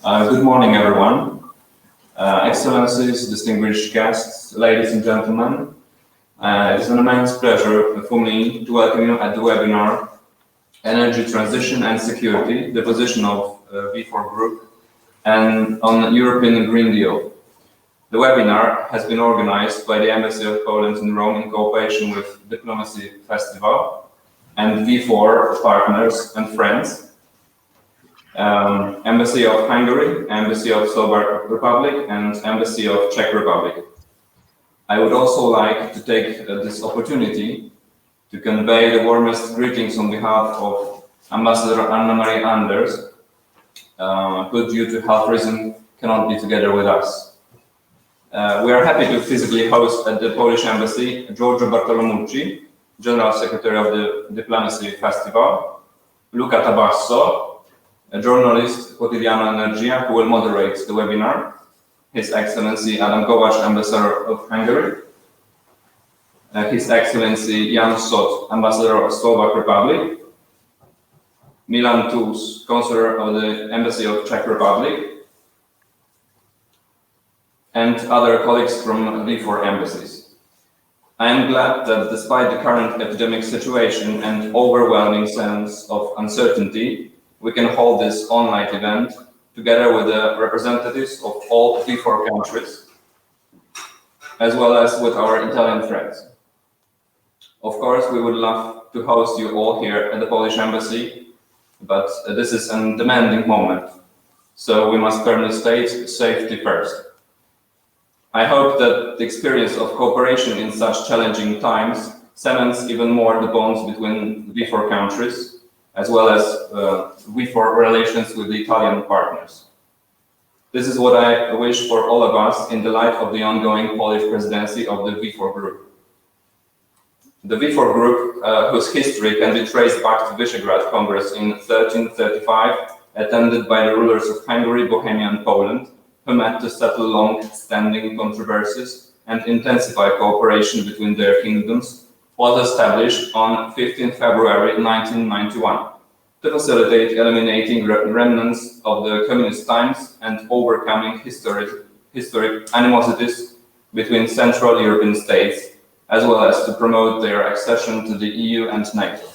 Good morning, everyone. Excellencies, distinguished guests, ladies and gentlemen. It is an immense pleasure for me to welcome you at the webinar Energy Transition and Security, the position of V4 Group, and on European Green Deal. The webinar has been organized by the Embassy of Poland in Rome in cooperation with Diplomacy Festival and V4 partners and friends. Embassy of Hungary, Embassy of Slovak Republic, and Embassy of Czech Republic. I would also like to take this opportunity to convey the warmest greetings on behalf of Ambassador Anna-Maria Anders, who due to health reasons cannot be together with us. We are happy to physically host at the Polish Embassy Giorgio Bartolomucci, General Secretary of the Diplomacy Festival, Luca Tabasso, a journalist, Quotidiano Energia, who will moderate the webinar, His Excellency Adam Kovács, Ambassador of Hungary, His Excellency Jan Sot, Ambassador of Slovak Republic, Milan Tus, Consular of the Embassy of Czech Republic, and other colleagues from V4 embassies. I am glad that despite the current epidemic situation and overwhelming sense of uncertainty, we can hold this online event together with the representatives of all V4 countries, as well as with our Italian friends. Of course, we would love to host you all here at the Polish Embassy, but this is a demanding moment, so we must firmly state safety first. I hope that the experience of cooperation in such challenging times cements even more the bonds between V4 countries, as well as V4 relations with the Italian partners. This is what I wish for all of us in the light of the ongoing Polish presidency of the V4 Group. The V4 Group, whose history can be traced back to Visegrad Congress in 1335, attended by the rulers of Hungary, Bohemia and Poland, who met to settle long-standing controversies and intensify cooperation between their kingdoms, was established on 15 February 1991 to facilitate eliminating remnants of the communist times and overcoming historic animosities between Central European states, as well as to promote their accession to the EU and NATO.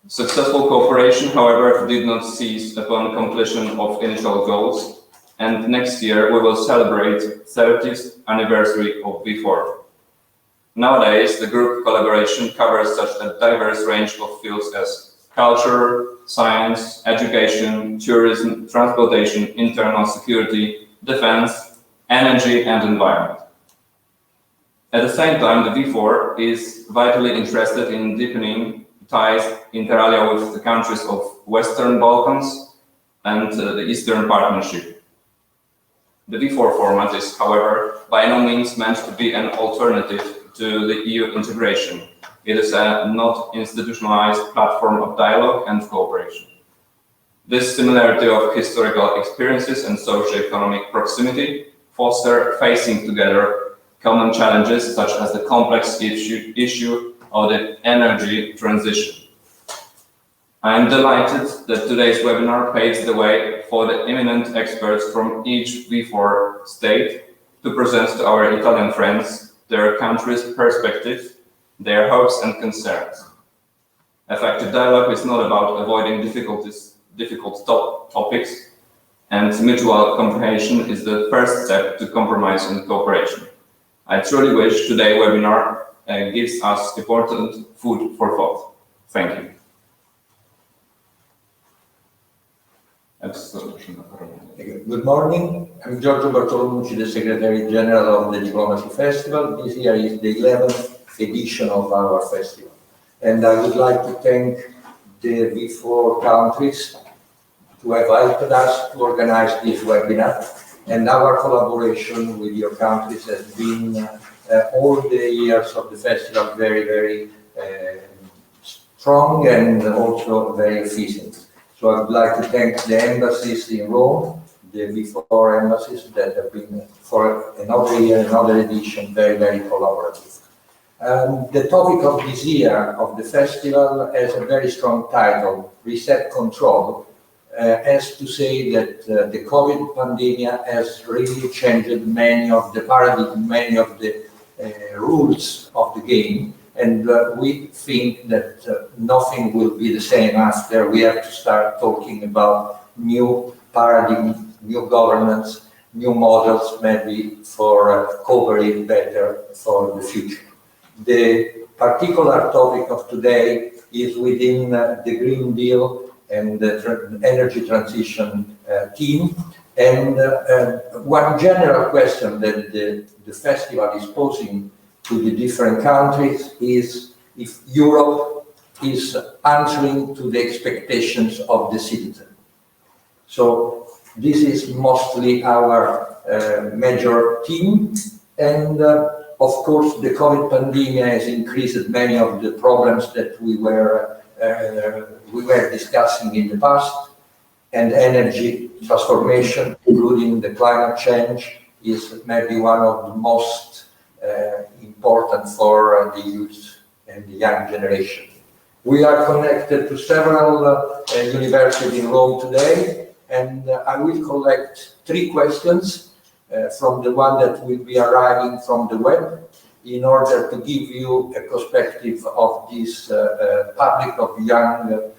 Successful cooperation, however, did not cease upon completion of initial goals, and next year we will celebrate 30th anniversary of V4. Nowadays, the group collaboration covers such a diverse range of fields as culture, science, education, tourism, transportation, internal security, defense, energy, and environment. At the same time, the V4 is vitally interested in deepening ties inter alia with the countries of Western Balkans and the Eastern Partnership. The V4 format is, however, by no means meant to be an alternative to the EU integration. It is a not institutionalized platform of dialogue and cooperation. This similarity of historical experiences and socio-economic proximity foster facing together common challenges such as the complex issue of the energy transition. I am delighted that today's webinar paves the way for the eminent experts from each V4 state to present to our Italian friends their country's perspective, their hopes and concerns. Effective dialogue is not about avoiding difficult topics, and mutual comprehension is the first step to compromise and cooperation. I truly wish today's webinar gives us important food for thought. Thank you. Good morning. I'm Giorgio Bartolomucci, the Secretary General of the Diplomacy Festival. This year is the 11th edition of our festival. And I would like to thank the V4 countries who have helped us to organize this webinar. And our collaboration with your countries has been all the years of the festival very, very strong and also very efficient. So I would like to thank the embassies in Rome, the V4 embassies that have been for another year, another edition, very, very collaborative. The topic of this year of the festival has a very strong title, Reset Control, has to say that the COVID pandemic has really changed many of the paradigm, many of the rules of the game, and we think that nothing will be the same after. We have to start talking about new paradigm, new governance, new models, maybe for cooperate better for the future. The particular topic of today is within the Green Deal and the energy transition team. And one general question that the festival is posing to the different countries is if Europe is answering to the expectations of the citizen. So this is mostly our major theme. And of course, the COVID pandemic has increased many of the problems that we were discussing in the past, and energy transformation, including the climate change, is maybe one of the most important for the youth and the young generation. We are connected to several universities in Rome today, and I will collect 3 questions from the one that will be arriving from the web, in order to give you a perspective of this public of young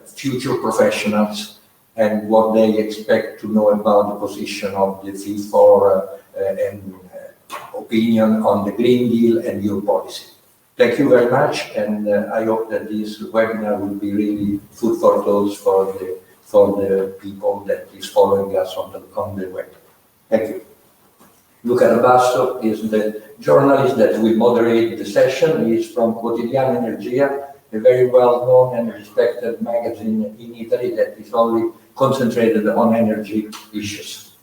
future professionals and what they expect to know about the position of the FIFOR and opinion on the Green Deal and new policy. Thank you very much, and I hope that this webinar will be really food for thought for the people that is following us on the web. Thank you. Luca Tabasso is the journalist that will moderate the session. He is from Quotidiano Energia, a very well-known and respected magazine in Italy that is only concentrated on energy issues.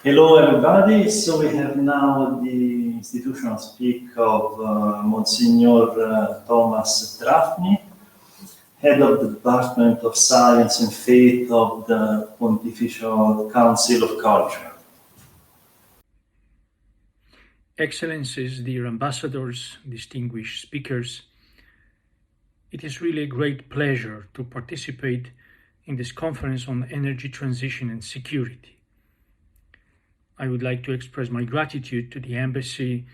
Hello everybody, so we have now the institutional speak of Monsignor Tomasz Trafny, Head of the Department of Science and Faith of the Pontifical Council of Culture. Excellencies, dear ambassadors, distinguished speakers, it is really a great pleasure to participate in this conference on energy transition and security. I would like to express my gratitude to the Embassy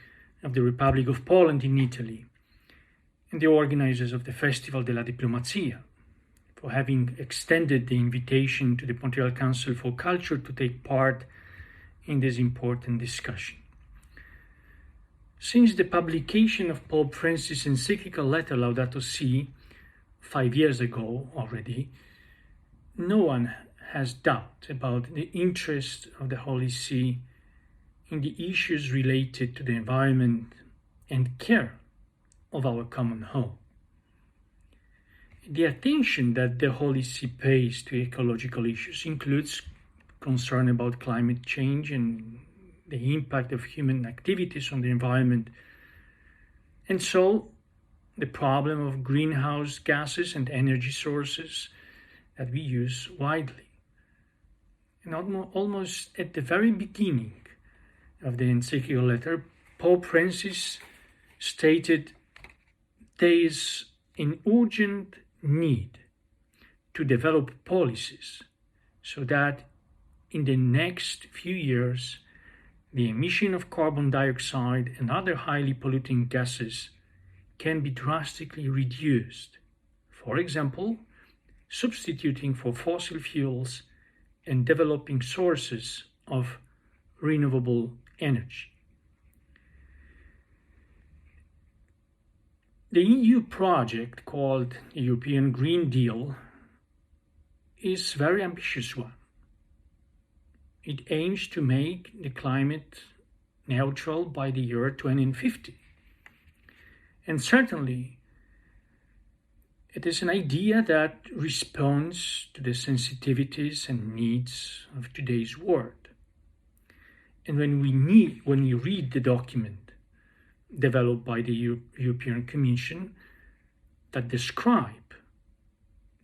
of the Republic of Poland in Italy and the organizers of the Festival della Diplomazia for having extended the invitation to the Pontifical Council for Culture to take part in this important discussion. Since the publication of Pope Francis' encyclical letter Laudato Si 5 years ago already, no one has doubt about the interest of the Holy See in the issues related to the environment and care of our common home. The attention that the Holy See pays to ecological issues includes concern about climate change and the impact of human activities on the environment, and so the problem of greenhouse gases and energy sources that we use widely. And almost at the very beginning of the encyclical letter, Pope Francis stated there is an urgent need to develop policies so that in the next few years the emission of carbon dioxide and other highly polluting gases can be drastically reduced. For example, substituting for fossil fuels and developing sources of renewable energy. The EU project called the European Green Deal is a very ambitious one. It aims to make the climate neutral by the year 2050. And certainly, it is an idea that responds to the sensitivities and needs of today's world. And when we read the document developed by the European Commission that describe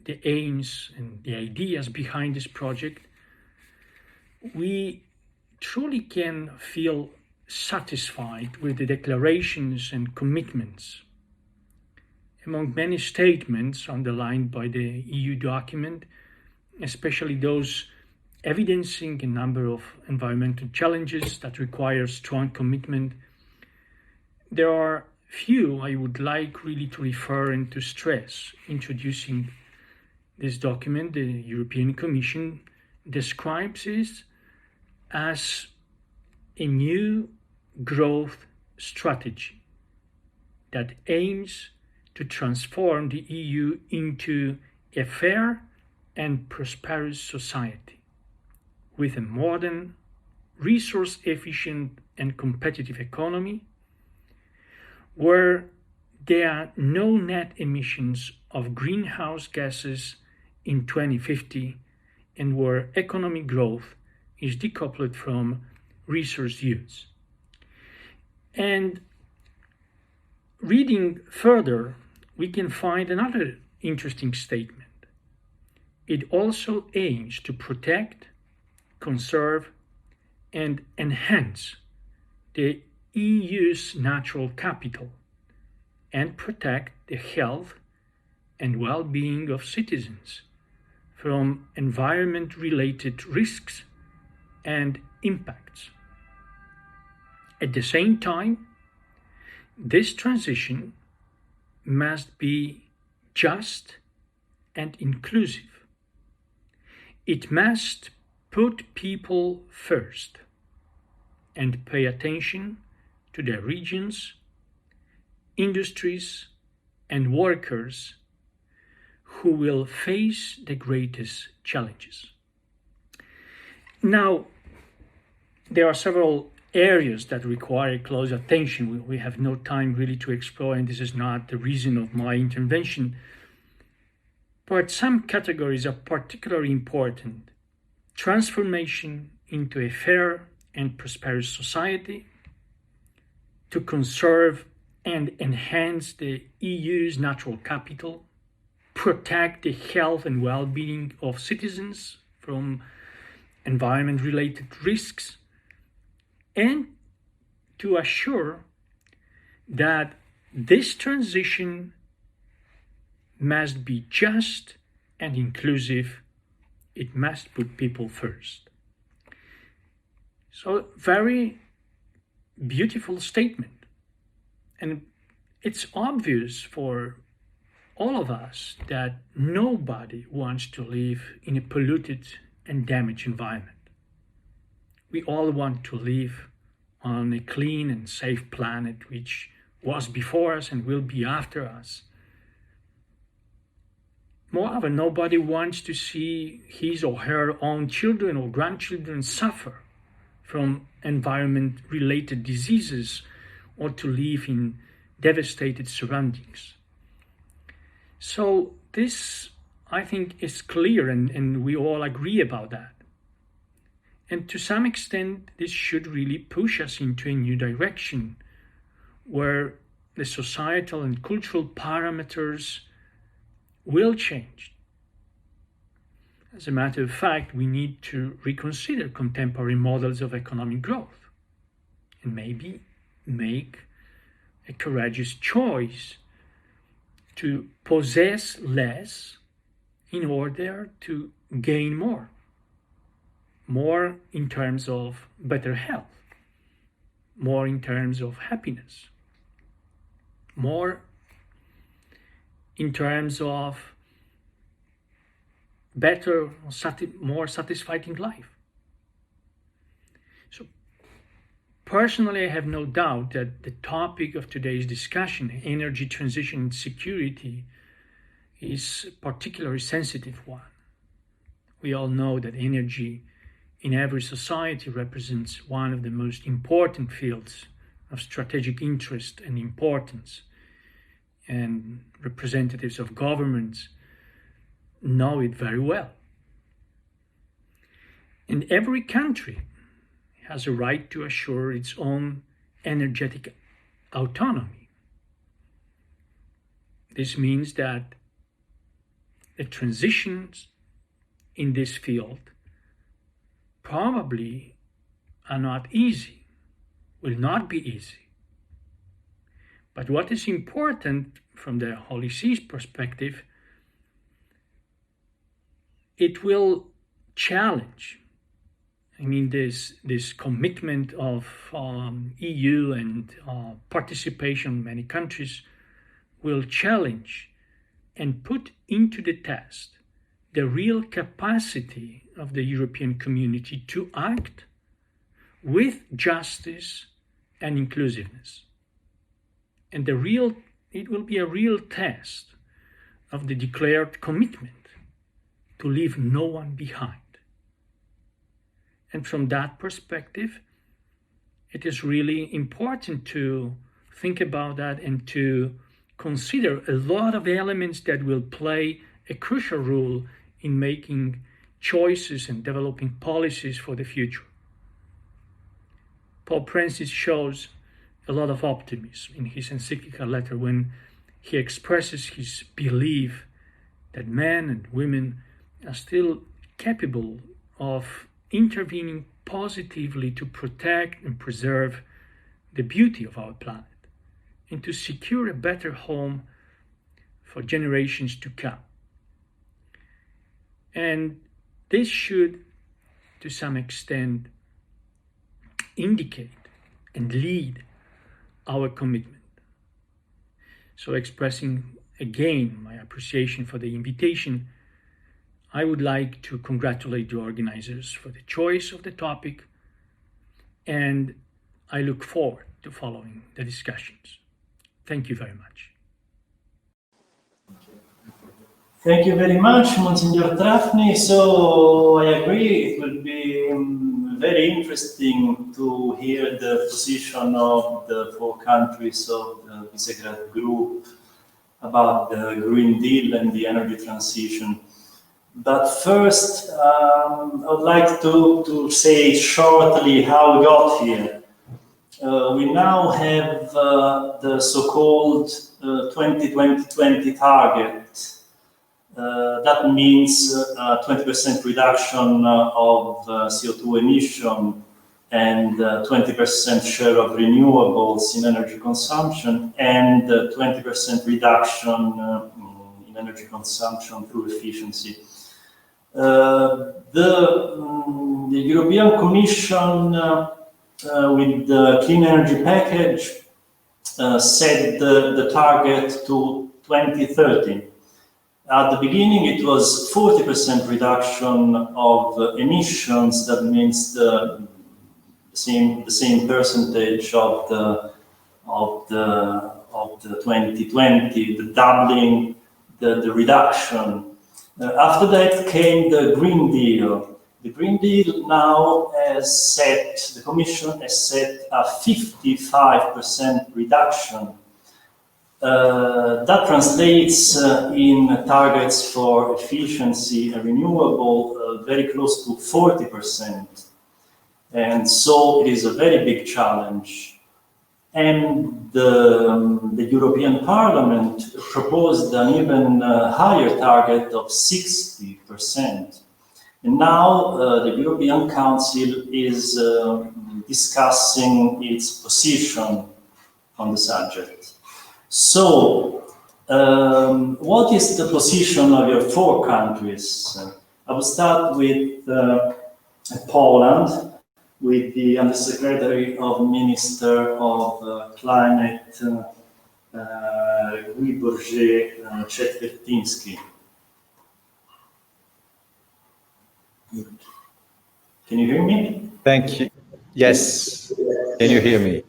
the aims and the ideas behind this project, we truly can feel satisfied with the declarations and commitments. Among many statements underlined by the EU document, especially those evidencing a number of environmental challenges that require strong commitment. There are few I would like really to refer and to stress. Introducing this document, the European Commission describes it as a new growth strategy that aims to transform the EU into a fair and prosperous society with a modern, resource-efficient and competitive economy where there are no net emissions of greenhouse gases in 2050 and where economic growth is decoupled from resource use. And reading further, we can find another interesting statement. It also aims to protect, conserve, and enhance the EU's natural capital and protect the health and well-being of citizens from environment-related risks and impacts. At the same time, this transition must be just and inclusive. It must put people first and pay attention to their regions, industries, and workers who will face the greatest challenges. Now, there are several areas that require close attention. We have no time really to explore, and this is not the reason of my intervention. But some categories are particularly important. Transformation into a fair and prosperous society, to conserve and enhance the EU's natural capital, protect the health and well-being of citizens from environment-related risks, and to assure that this transition must be just and inclusive. It must put people first. So, very beautiful statement. And it's obvious for all of us that nobody wants to live in a polluted and damaged environment. We all want to live on a clean and safe planet which was before us and will be after us. Moreover, nobody wants to see his or her own children or grandchildren suffer from environment-related diseases or to live in devastated surroundings. So this, I think, is clear, and we all agree about that. And to some extent, this should really push us into a new direction where the societal and cultural parameters will change. As a matter of fact, we need to reconsider contemporary models of economic growth and maybe make a courageous choice to possess less in order to gain more. More in terms of better health, more in terms of happiness, more in terms of better, more satisfying life. So personally, I have no doubt that the topic of today's discussion, energy transition and security, is a particularly sensitive one. We all know that energy in every society represents one of the most important fields of strategic interest and importance, and representatives of governments know it very well. And every country has a right to assure its own energetic autonomy. This means that the transitions in this field probably are not easy, will not be easy. But what is important from the Holy See's perspective it will challenge, this commitment of EU and participation of many countries will challenge and put into the test the real capacity of the European community to act with justice and inclusiveness. And it will be a real test of the declared commitment to leave no one behind. And from that perspective, it is really important to think about that and to consider a lot of elements that will play a crucial role in making choices and developing policies for the future. Pope Francis shows a lot of optimism in his encyclical letter when he expresses his belief that men and women are still capable of intervening positively to protect and preserve the beauty of our planet and to secure a better home for generations to come. And this should, to some extent, indicate and lead our commitment. So, expressing again my appreciation for the invitation, I would like to congratulate the organizers for the choice of the topic, and I look forward to following the discussions. Thank you very much. Thank you very much, Monsignor Trafny. So I agree, it will be very interesting to hear the position of the 4 countries of the Visegrad group about the Green Deal and the energy transition. But first, I would like to say shortly how we got here. We now have the so-called 2020 target. That means 20% reduction of CO2 emission and 20% share of renewables in energy consumption and 20% reduction in energy consumption through efficiency. The European Commission with the Clean Energy Package set the target to 2030. At the beginning, it was 40% reduction of emissions. That means the same percentage of the 2020, the doubling the reduction. After that came the Green Deal. The Green Deal now has set, the Commission has set a 55% reduction. That translates in targets for efficiency and renewable very close to 40%. And so it is a very big challenge. And the European Parliament proposed an even higher target of 60%. And now the European Council is discussing its position on the subject. So, what is the position of your 4 countries? I will start with Poland, with the Undersecretary of Minister of Climate, Guibourgé-Czetwertyński. Can you hear me? Thank you. Yes. Can you hear me?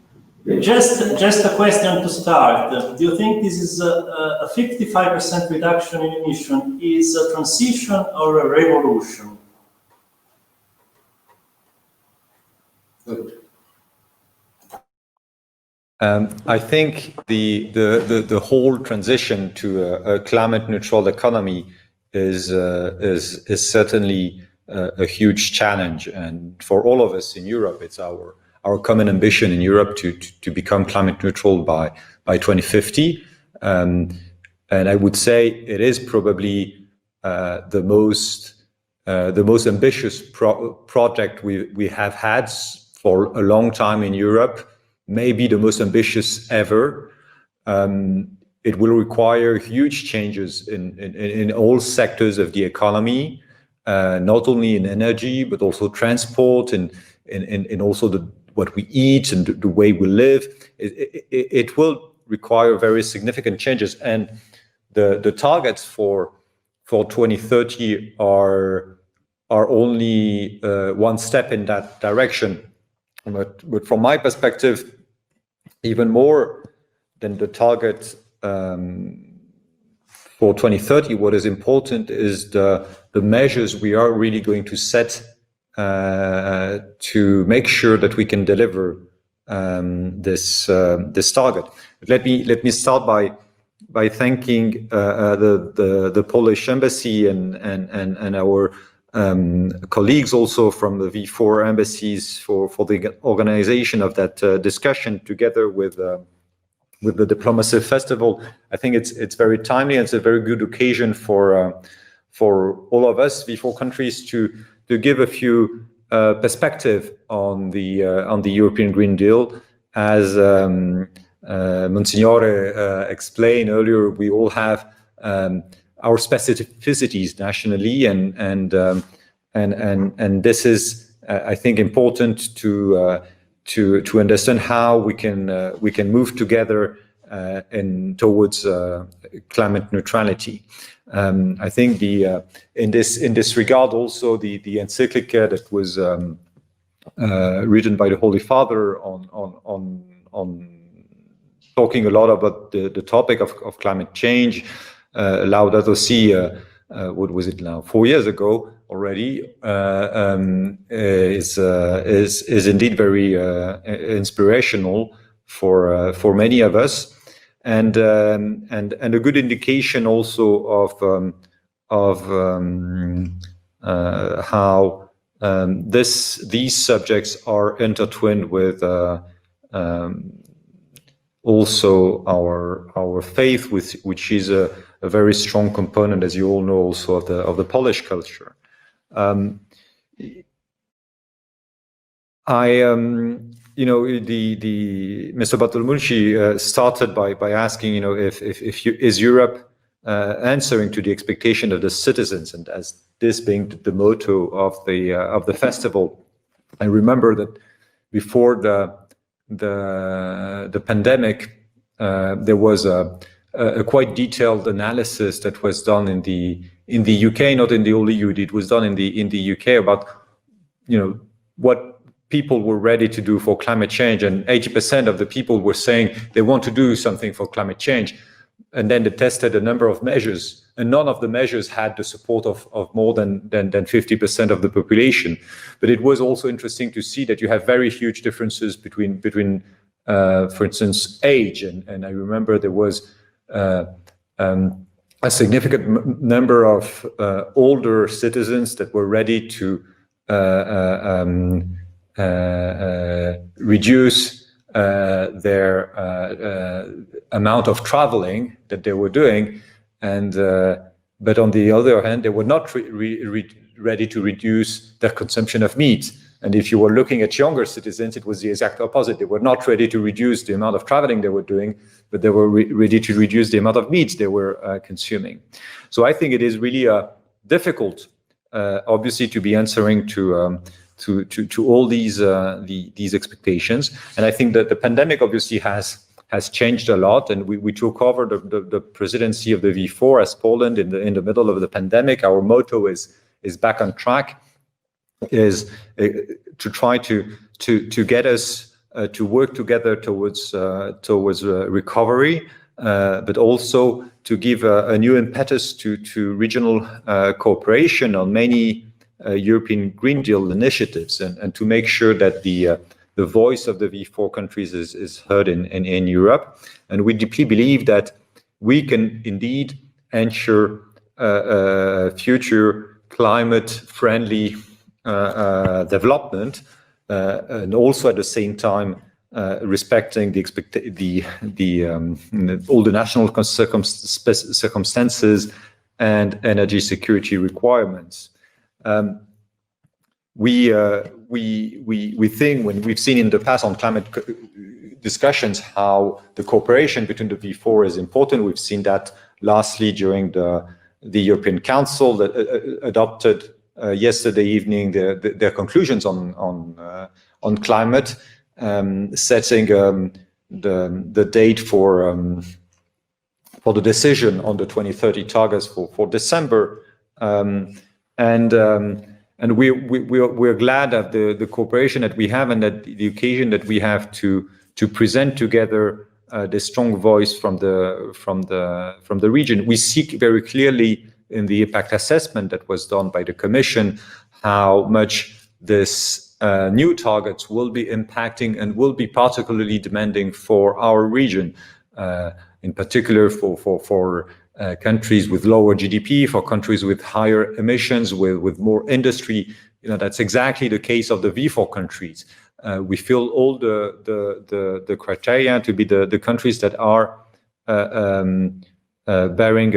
Just a question to start. Do you think this is a 55% reduction in emission is a transition or a revolution? Good. I think the whole transition to a climate neutral economy is certainly a huge challenge, and for all of us in Europe, it's our common ambition in Europe to become climate neutral by 2050. And I would say it is probably the most ambitious project we have had for a long time in Europe, maybe the most ambitious ever. It will require huge changes in all sectors of the economy. not only in energy, but also transport and also what we eat and the way we live. It will require very significant changes. And the targets for 2030 are only one step in that direction. But from my perspective, even more than the target for 2030, what is important is the measures we are really going to set to make sure that we can deliver this target. But let me start by thanking the Polish embassy and our colleagues also from the V4 embassies for the organization of that discussion together with the Diplomacy Festival. I think it's very timely and it's a very good occasion for all of us V4 countries to give a few perspective on the European Green Deal. As Monsignore explained earlier, we all have our specificities nationally, and this is, I think, important to understand how we can move together towards climate neutrality. I think in this regard also the encyclical that was written by the Holy Father on talking a lot about the topic of climate change, Laudato Si, what was it now, 4 years ago already, is indeed very inspirational for many of us, and a good indication also of how these subjects are intertwined with also our faith, which is a very strong component, as you all know, also of the Polish culture. Mr. Bartolomeucci started by asking, is Europe answering to the expectation of the citizens, and as this being the motto of the festival. I remember that before the pandemic, there was a quite detailed analysis that was done in the UK, not in the whole EU. It was done in the UK about what people were ready to do for climate change, and 80% of the people were saying they want to do something for climate change. And then they tested a number of measures, and none of the measures had the support of more than 50% of the population. But it was also interesting to see that you have very huge differences between for instance, age. And I remember there was a significant number of older citizens that were ready to reduce their amount of traveling that they were doing, and but on the other hand, they were not ready to reduce their consumption of meat. And if you were looking at younger citizens, it was the exact opposite. They were not ready to reduce the amount of traveling they were doing, but they were ready to reduce the amount of meat they were consuming. So I think it is really difficult, obviously, to be answering to all these expectations. And I think that the pandemic obviously has changed a lot, and we took over the presidency of the V4 as Poland in the middle of the pandemic. Our motto is back on track, is to try to get us to work together towards recovery, but also to give a new impetus to regional cooperation on many European Green Deal initiatives, and to make sure that the voice of the V4 countries is heard in Europe. And we deeply believe that we can indeed ensure future climate-friendly development, and also at the same time respecting all the national circumstances and energy security requirements. We think, when we've seen in the past on climate discussions how the cooperation between the V4 is important. We've seen that lastly during the European Council that adopted yesterday evening their conclusions on climate, setting the date for the decision on the 2030 targets for December, and we're glad that the cooperation that we have and that the occasion that we have to present together this strong voice from the region. We see very clearly in the impact assessment that was done by the Commission how much this new targets will be impacting and will be particularly demanding for our region, in particular for countries with lower GDP, for countries with higher emissions, with more industry. That's exactly the case of the V4 countries. We feel all the criteria to be the countries that are bearing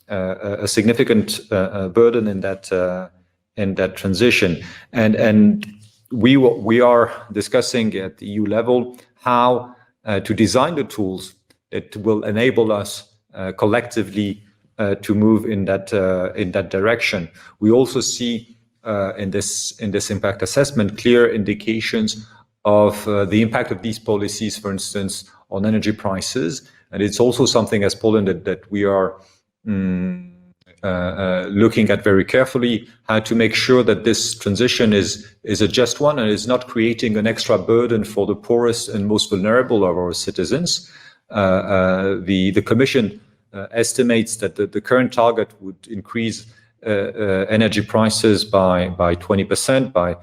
a significant burden in that transition, and we are discussing at the EU level how to design the tools that will enable us collectively to move in that direction. We also see in this impact assessment clear indications of the impact of these policies, for instance, on energy prices, and it's also something as Poland that we are looking at very carefully, how to make sure that this transition is a just one and is not creating an extra burden for the poorest and most vulnerable of our citizens. The Commission estimates that the current target would increase energy prices by 20% by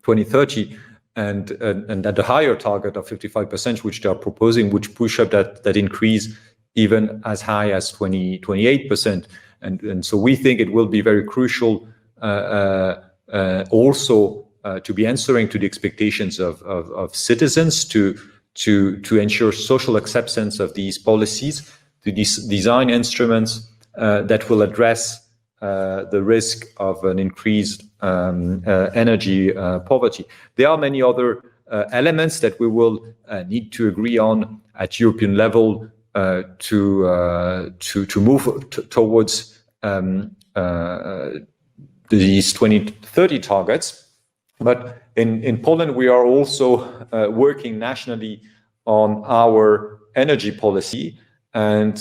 2030, and that the higher target of 55%, which they are proposing, would push up that increase even as high as 28%. And so we think it will be very crucial also to be answering to the expectations of citizens, to ensure social acceptance of these policies, to design instruments that will address the risk of an increased energy poverty. There are many other elements that we will need to agree on at European level to move towards these 2030 targets. But in Poland, we are also working nationally on our energy policy, and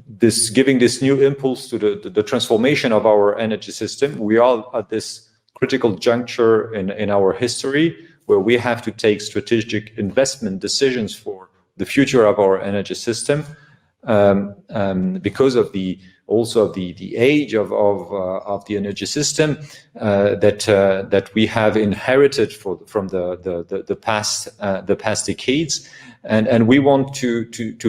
this giving this new impulse to the transformation of our energy system. We are at this critical juncture in our history where we have to take strategic investment decisions for the future of our energy system, because of the age of the energy system that we have inherited from the past decades, and we want to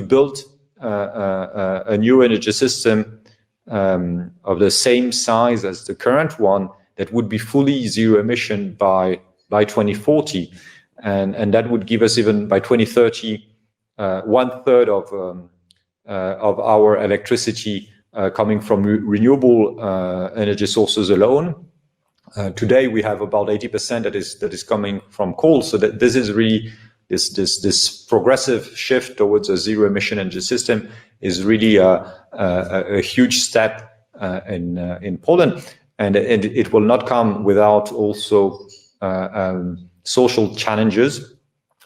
build a new energy system of the same size as the current one that would be fully zero emission by 2040, and that would give us, even by 2030, 1/3 of our electricity coming from renewable energy sources alone. Today we have about 80% that is coming from coal. So that this is really this progressive shift towards a zero emission energy system is really a huge step in Poland, and it will not come without also social challenges,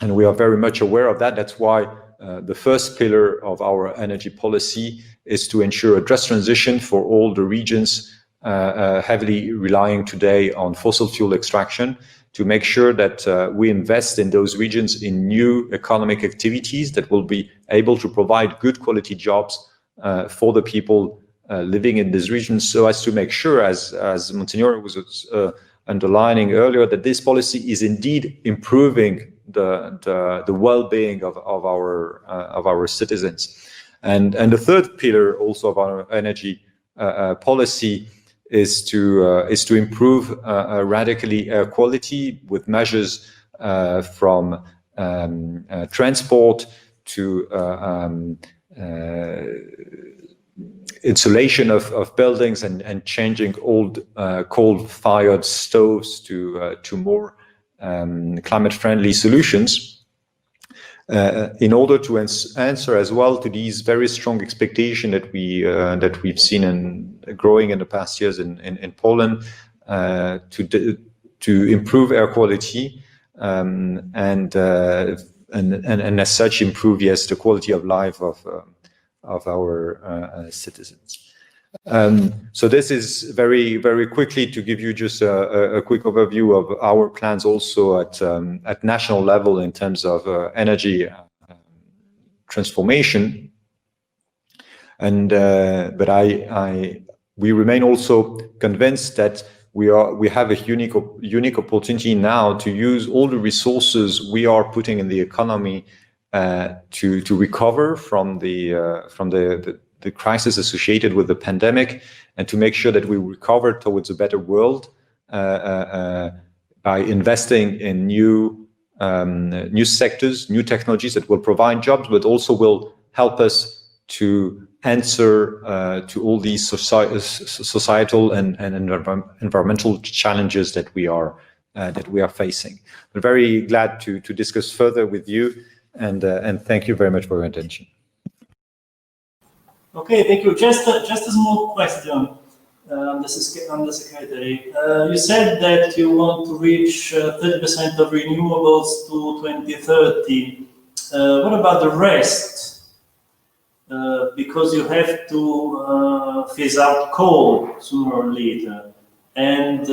and we are very much aware of that. That's why the first pillar of our energy policy is to ensure a just transition for all the regions heavily relying today on fossil fuel extraction, to make sure that we invest in those regions in new economic activities that will be able to provide good quality jobs for the people living in these regions, so as to make sure, as Monsignor was underlining earlier, that this policy is indeed improving the well-being of our citizens. And the third pillar also of our energy policy is to improve radically air quality with measures from transport to insulation of buildings and changing old coal-fired stoves to more climate-friendly solutions. in order to answer as well to these very strong expectation that we've seen growing in the past years in Poland, to improve air quality and as such improve, yes, the quality of life of our citizens. So this is very, very quickly to give you just a quick overview of our plans also at national level in terms of energy transformation. And but we remain also convinced that we have a unique opportunity now to use all the resources we are putting in the economy to recover from the crisis associated with the pandemic, and to make sure that we recover towards a better world by investing in new sectors, new technologies that will provide jobs, but also will help us to answer to all these societal and environmental challenges that we are facing. We're very glad to discuss further with you, and thank you very much for your attention. Okay, thank you. Just a small question, Undersecretary. You said that you want to reach 30% of renewables to 2030. What about the rest? Because you have to phase out coal sooner or later, and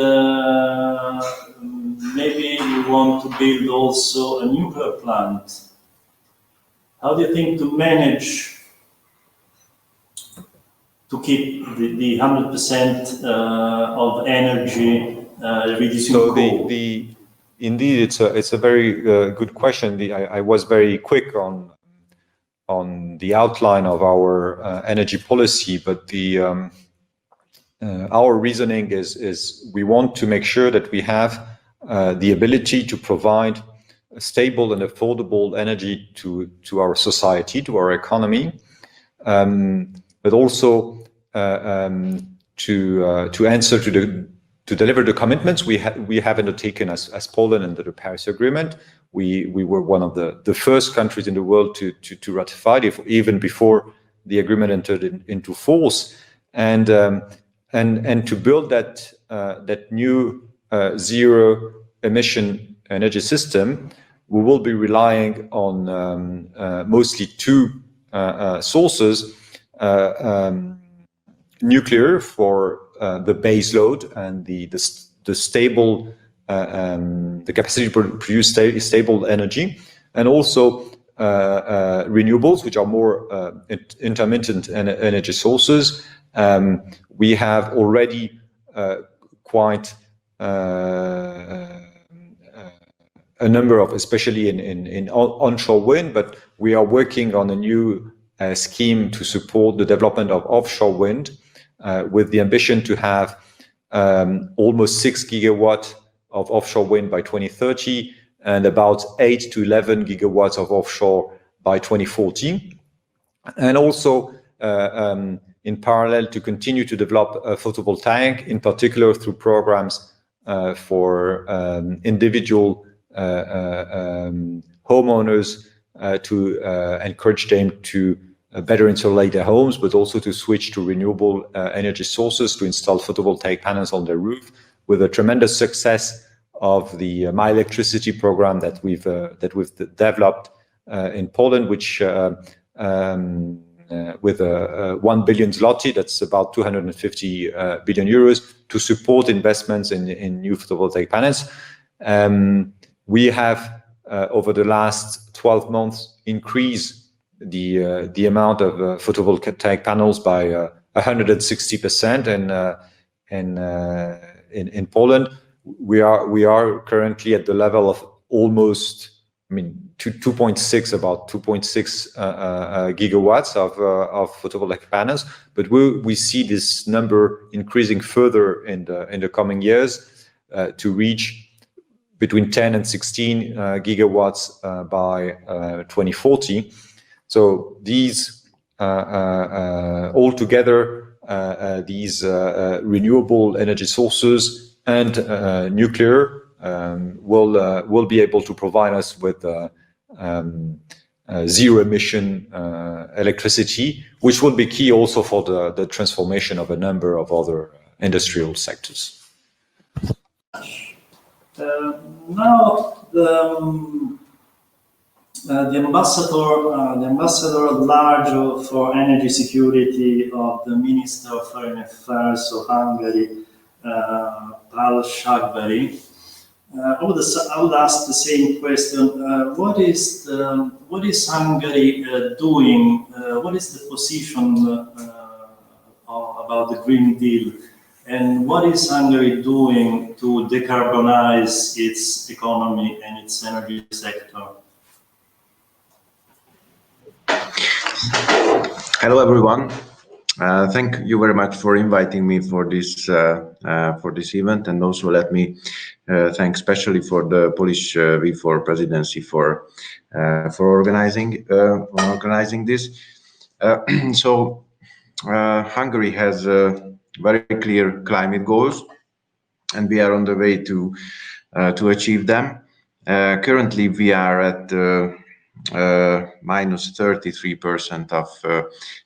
maybe you want to build also a nuclear plant. How do you think to manage to keep the 100% of energy reducing coal? Indeed, it's a very good question. I was very quick on the outline of our energy policy, but our reasoning is we want to make sure that we have the ability to provide a stable and affordable energy to our society, to our economy, but also to answer to deliver the commitments we have undertaken as Poland under the Paris Agreement. We were one of the first countries in the world to ratify it, even before the agreement entered into force, and to build that new zero emission energy system. We will be relying on mostly two sources: nuclear for the base load and the stable the capacity to produce stable energy, and also renewables, which are more intermittent energy sources. We have already quite a number of, especially in onshore wind, but we are working on a new scheme to support the development of offshore wind, with the ambition to have almost 6 gigawatts of offshore wind by 2030 and about 8 to 11 gigawatts of offshore by 2040. And also in parallel to continue to develop photovoltaic, in particular through programs for individual homeowners to encourage them to better insulate their homes, but also to switch to renewable energy sources, to install photovoltaic panels on their roof, with a tremendous success of the My Electricity program that we've developed in Poland, which with 1 billion zloty, that's about 250 billion euros, to support investments in new photovoltaic panels. We have over the last 12 months increased the amount of photovoltaic panels by 160%, in Poland. We are currently at the level of almost, about 2.6 gigawatts of photovoltaic panels. But we see this number increasing further in the coming years to reach between 10 and 16 gigawatts by 2040. So these altogether, these renewable energy sources and nuclear will be able to provide us with zero emission electricity, which will be key also for the transformation of a number of other industrial sectors. Now, the ambassador at large for energy security of the Minister of Foreign Affairs of Hungary, Sagvari. I would ask the same question. What is Hungary doing? What is the position about the Green Deal? And what is Hungary doing to decarbonize its economy and its energy sector? Hello, everyone. Thank you very much for inviting me for this event, and also let me thank especially for the Polish V4 presidency for organizing this. So Hungary has very clear climate goals, and we are on the way to achieve them. Currently, we are at minus 33% of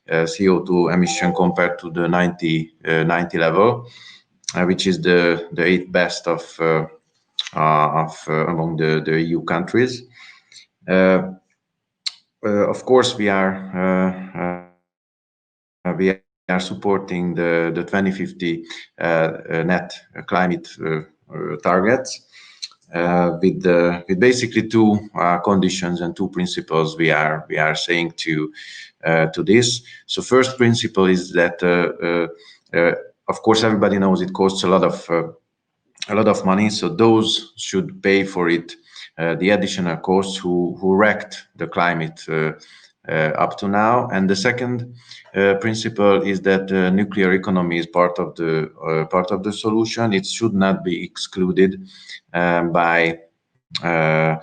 CO2 emission compared to the 90 level, which is the 8th best of among the EU countries. Of course, we are supporting the 2050 net climate targets. With basically two conditions and two principles we are saying to this. So first principle is that of course everybody knows it costs a lot of money, so those should pay for it, the additional costs who wrecked the climate up to now. And the second principle is that nuclear economy is part of the solution. It should not be excluded by the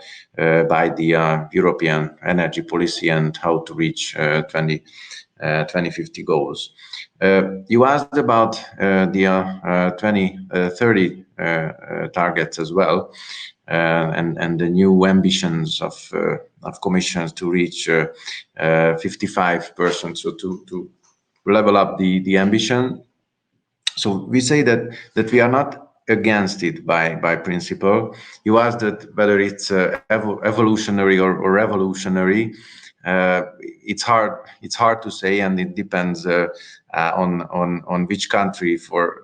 European energy policy and how to reach 2050 goals. You asked about the 2030 targets as well, and the new ambitions of Commission to reach 55%, so to level up the ambition. So we say that we are not against it by principle. You asked that whether it's evolutionary or revolutionary. It's hard to say, and it depends on which country. For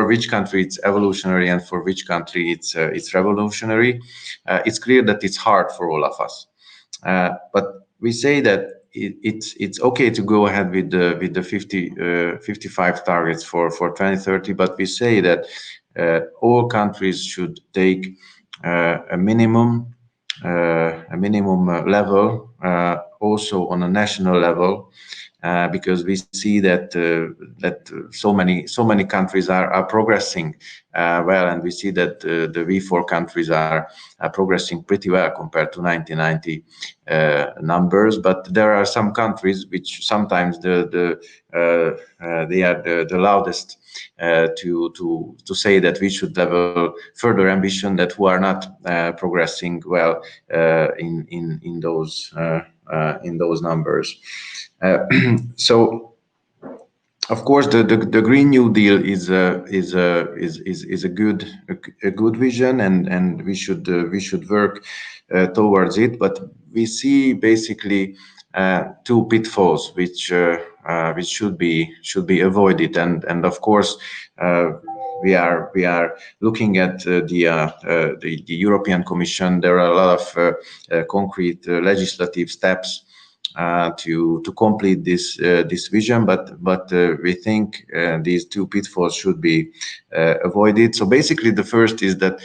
which country it's evolutionary and for which country it's revolutionary. It's clear that it's hard for all of us. But we say that it's okay to go ahead with the 55 targets for 2030, but we say that all countries should take a minimum level also on a national level, because we see that so many countries are progressing well, and we see that the V4 countries are progressing pretty well compared to 1990 numbers. But there are some countries which sometimes they are the loudest to say that we should level further ambition, that who are not progressing well in those numbers. So, of course, the Green New Deal is a good vision, and we should work towards it. But we see basically two pitfalls which should be avoided, and of course we are looking at the European Commission. There are a lot of concrete legislative steps to complete this vision, but we think these two pitfalls should be avoided. So basically, the first is that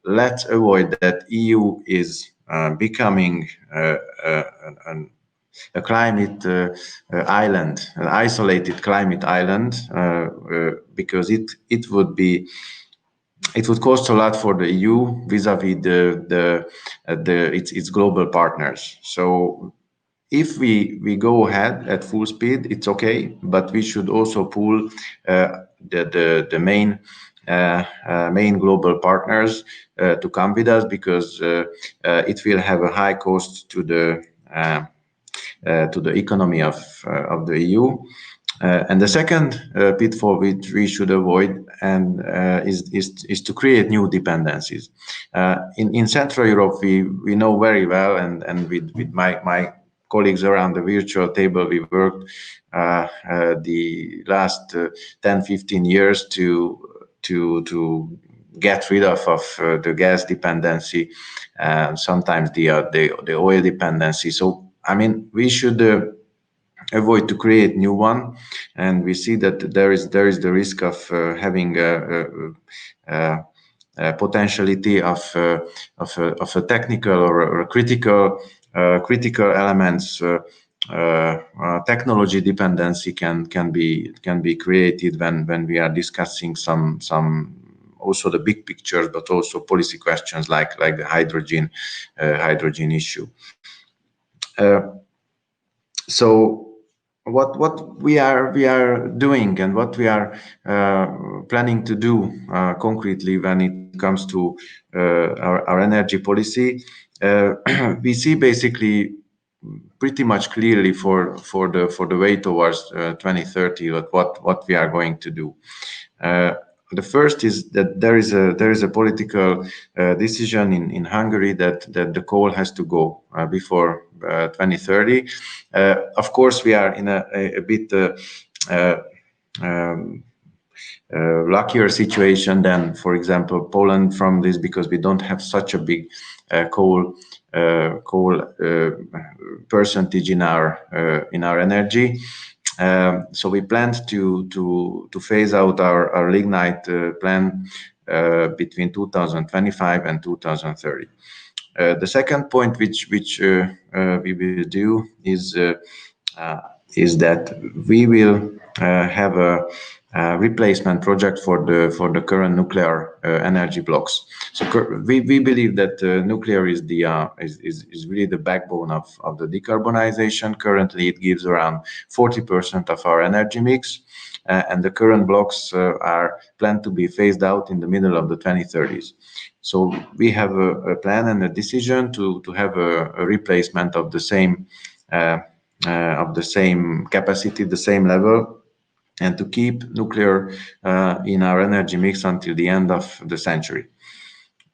let's avoid that EU is becoming a climate island, an isolated climate island, because it would cost a lot for the EU vis-a-vis its global partners. So if we go ahead at full speed, it's okay, but we should also pull the main global partners to come with us, because it will have a high cost to the to the economy of the EU. And the second pitfall which we should avoid is to create new dependencies. In Central Europe, we know very well, and with my colleagues around the virtual table, we worked the last 10-15 years to get rid of the gas dependency, sometimes the oil dependency. So I mean, we should avoid to create new one, and we see that there is the risk of having a potentiality of a technical or a critical elements. Technology dependency can be created when we are discussing some also the big pictures, but also policy questions like the hydrogen issue. So what we are doing and what we are planning to do concretely when it comes to our energy policy, we see basically pretty much clearly for the way towards 2030 what we are going to do. The first is that there is a political decision in Hungary that the coal has to go before 2030. Of course, we are in a bit luckier situation than, for example, Poland from this, because we don't have such a big coal percentage in our energy. So we planned to phase out our lignite plant between 2025 and 2030. The second point which we will do is that we will have a replacement project for the current nuclear energy blocks. So we believe that nuclear is really the backbone of the decarbonization. Currently, it gives around 40% of our energy mix, and the current blocks are planned to be phased out in the middle of the 2030s. So we have a plan and a decision to have a replacement of the same capacity, the same level, and to keep nuclear in our energy mix until the end of the century.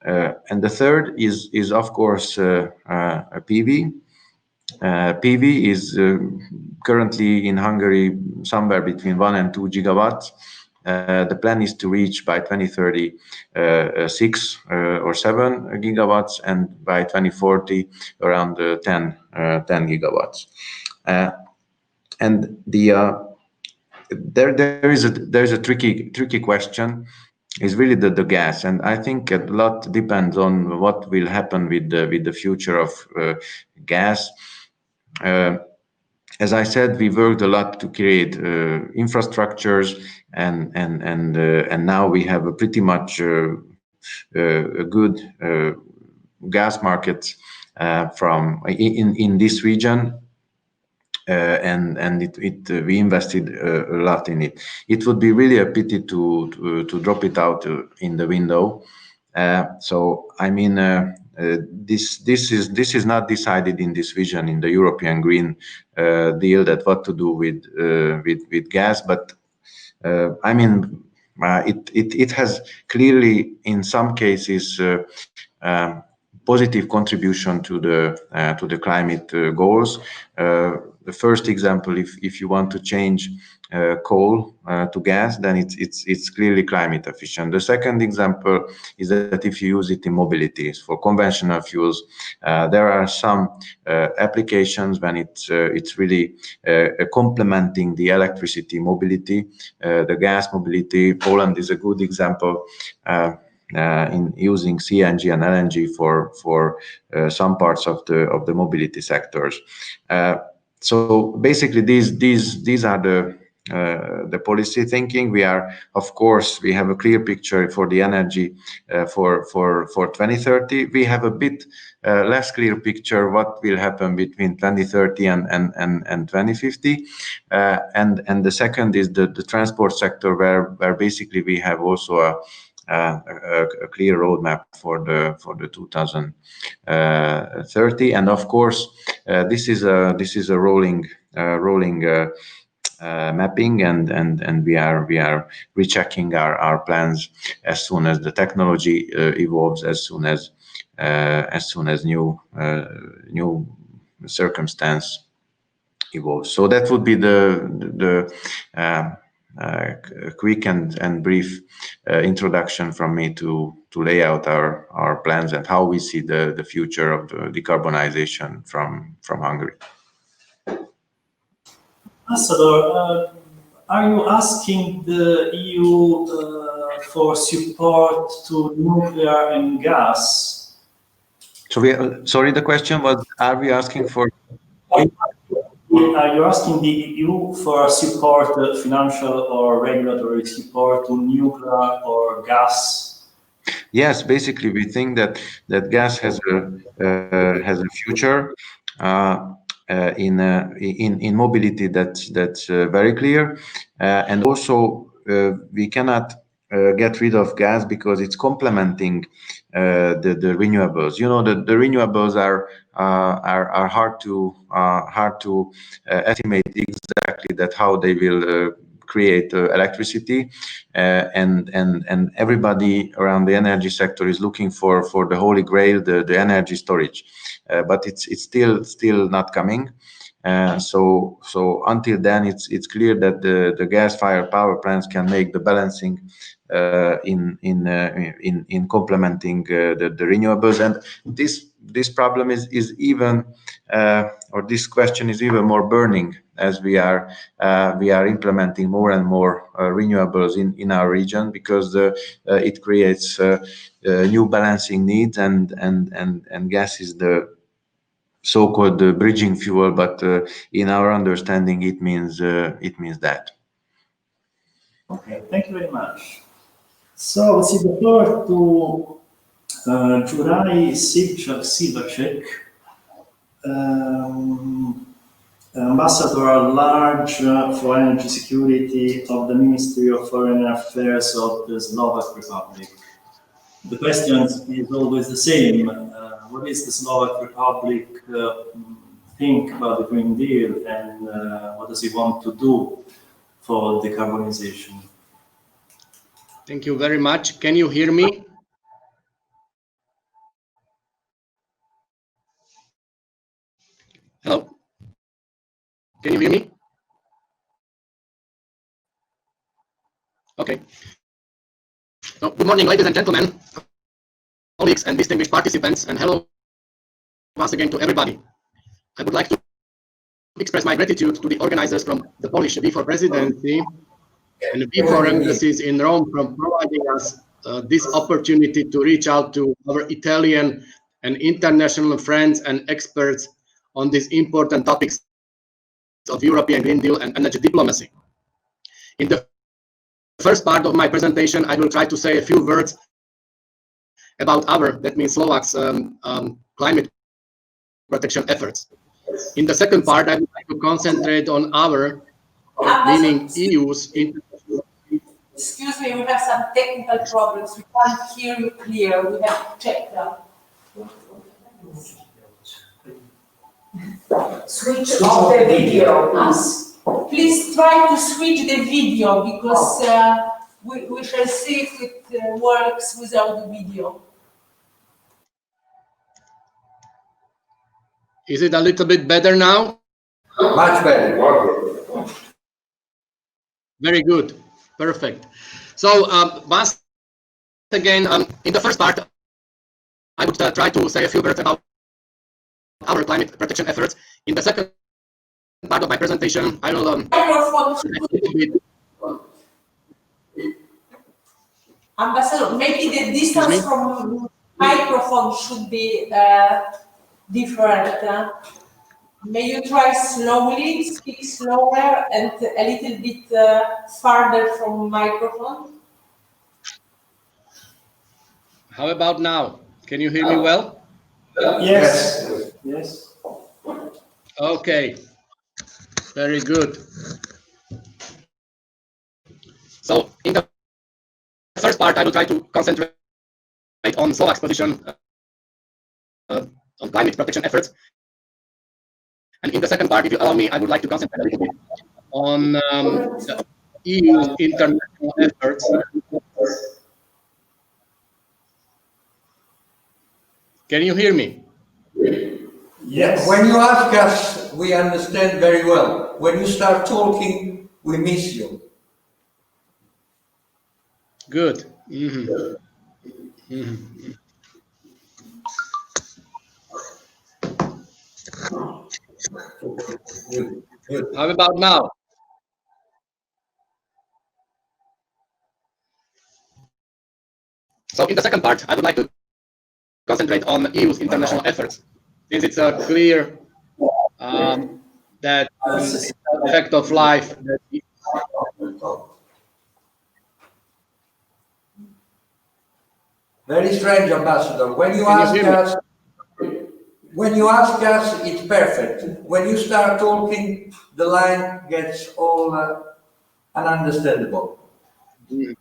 And the third is of course PV. PV is currently in Hungary somewhere between 1 and 2 gigawatts. The plan is to reach by 2030 6 or 7 gigawatts, and by 2040 around 10 gigawatts. And there is a tricky question. Is really the gas, and I think a lot depends on what will happen with the future of gas. As I said, we worked a lot to create infrastructures, and now we have a pretty much a good gas market from in this region. And we invested a lot in it. It would be really a pity to drop it out in the window. So I mean, this is not decided in this vision in the European Green Deal, that what to do with gas. But I mean, it has clearly in some cases positive contribution to the climate goals. The first example, if you want to change coal to gas, then it's clearly climate efficient. The second example is that if you use it in mobility for conventional fuels, there are some applications when it's really complementing the electricity mobility, the gas mobility. Poland is a good example. In using CNG and LNG for some parts of the mobility sectors. So basically, these are the policy thinking. We are, of course, we have a clear picture for the energy for 2030. We have a bit less clear picture what will happen between 2030 and 2050. And the second is the transport sector, where basically we have also a clear roadmap for the 2030. And of course, this is a rolling mapping, and we are rechecking our plans as soon as the technology evolves, as soon as new circumstance evolves. So that would be the quick and brief introduction from me to lay out our plans and how we see the future of the decarbonization from Hungary. Ambassador, are you asking the EU for support to nuclear and gas? So sorry, the question was, are we asking for? Are you asking the EU for support, financial or regulatory support to nuclear or gas? Yes, basically, we think that gas has a future in mobility that's very clear, and also we cannot get rid of gas because it's complementing the renewables. You know, the renewables are hard to estimate exactly that how they will create electricity, and everybody around the energy sector is looking for the holy grail, the energy storage, but it's still not coming. So until then, it's clear that the gas-fired power plants can make the balancing in complementing the renewables, and this problem is even or this question is even more burning as we are implementing more and more renewables in our region, because it creates new balancing needs, and gas is the so-called bridging fuel, but in our understanding it means that. Okay, thank you very much. So let's see the floor to Juraj Siváček, Ambassador at Large for Energy Security of the Ministry of Foreign Affairs of the Slovak Republic. The question is always the same. What is the Slovak Republic think about the Green Deal, and what does it want to do for decarbonization? Thank you very much. Can you hear me? Hello? Can you hear me? Okay. So, good morning, ladies and gentlemen, colleagues and distinguished participants, and hello once again to everybody. I would like to express my gratitude to the organizers from the Polish V4 presidency and the V4 embassies in Rome for providing us this opportunity to reach out to our Italian and international friends and experts on these important topics of European Green Deal and energy diplomacy. In the first part of my presentation, I will try to say a few words about that means Slovak's climate protection efforts. In the second part, I would like to concentrate on meaning EU's. Excuse me, we have some technical problems. We can't hear you clear. We have to check that. Switch off the video, please. Please try to switch the video, because we shall see if it works without the video. Is it a little bit better now? Much better. Very good. Perfect. So once again, in the first part, I would try to say a few words about our climate protection efforts. In the second part of my presentation, I will Ambassador, maybe the distance from microphone should be different. May you try slowly, speak slower, and a little bit farther from microphone? How about now? Can you hear me well? Yes. Yes. Okay. Very good. So in the first part, I will try to concentrate on Slovak's position on climate protection efforts. And in the second part, if you allow me, I would like to concentrate a little bit on the EU's international efforts. Can you hear me? Yes. When you ask us, we understand very well. When you start talking, we miss you. Good. Mm-hmm. Mm-hmm. Good. Good. How about now? So in the second part, I would like to concentrate on EU's international efforts, since it's clear that the fact of life. Very strange, Ambassador. When you ask us, it's perfect. When you start talking, the line gets all ununderstandable. Good.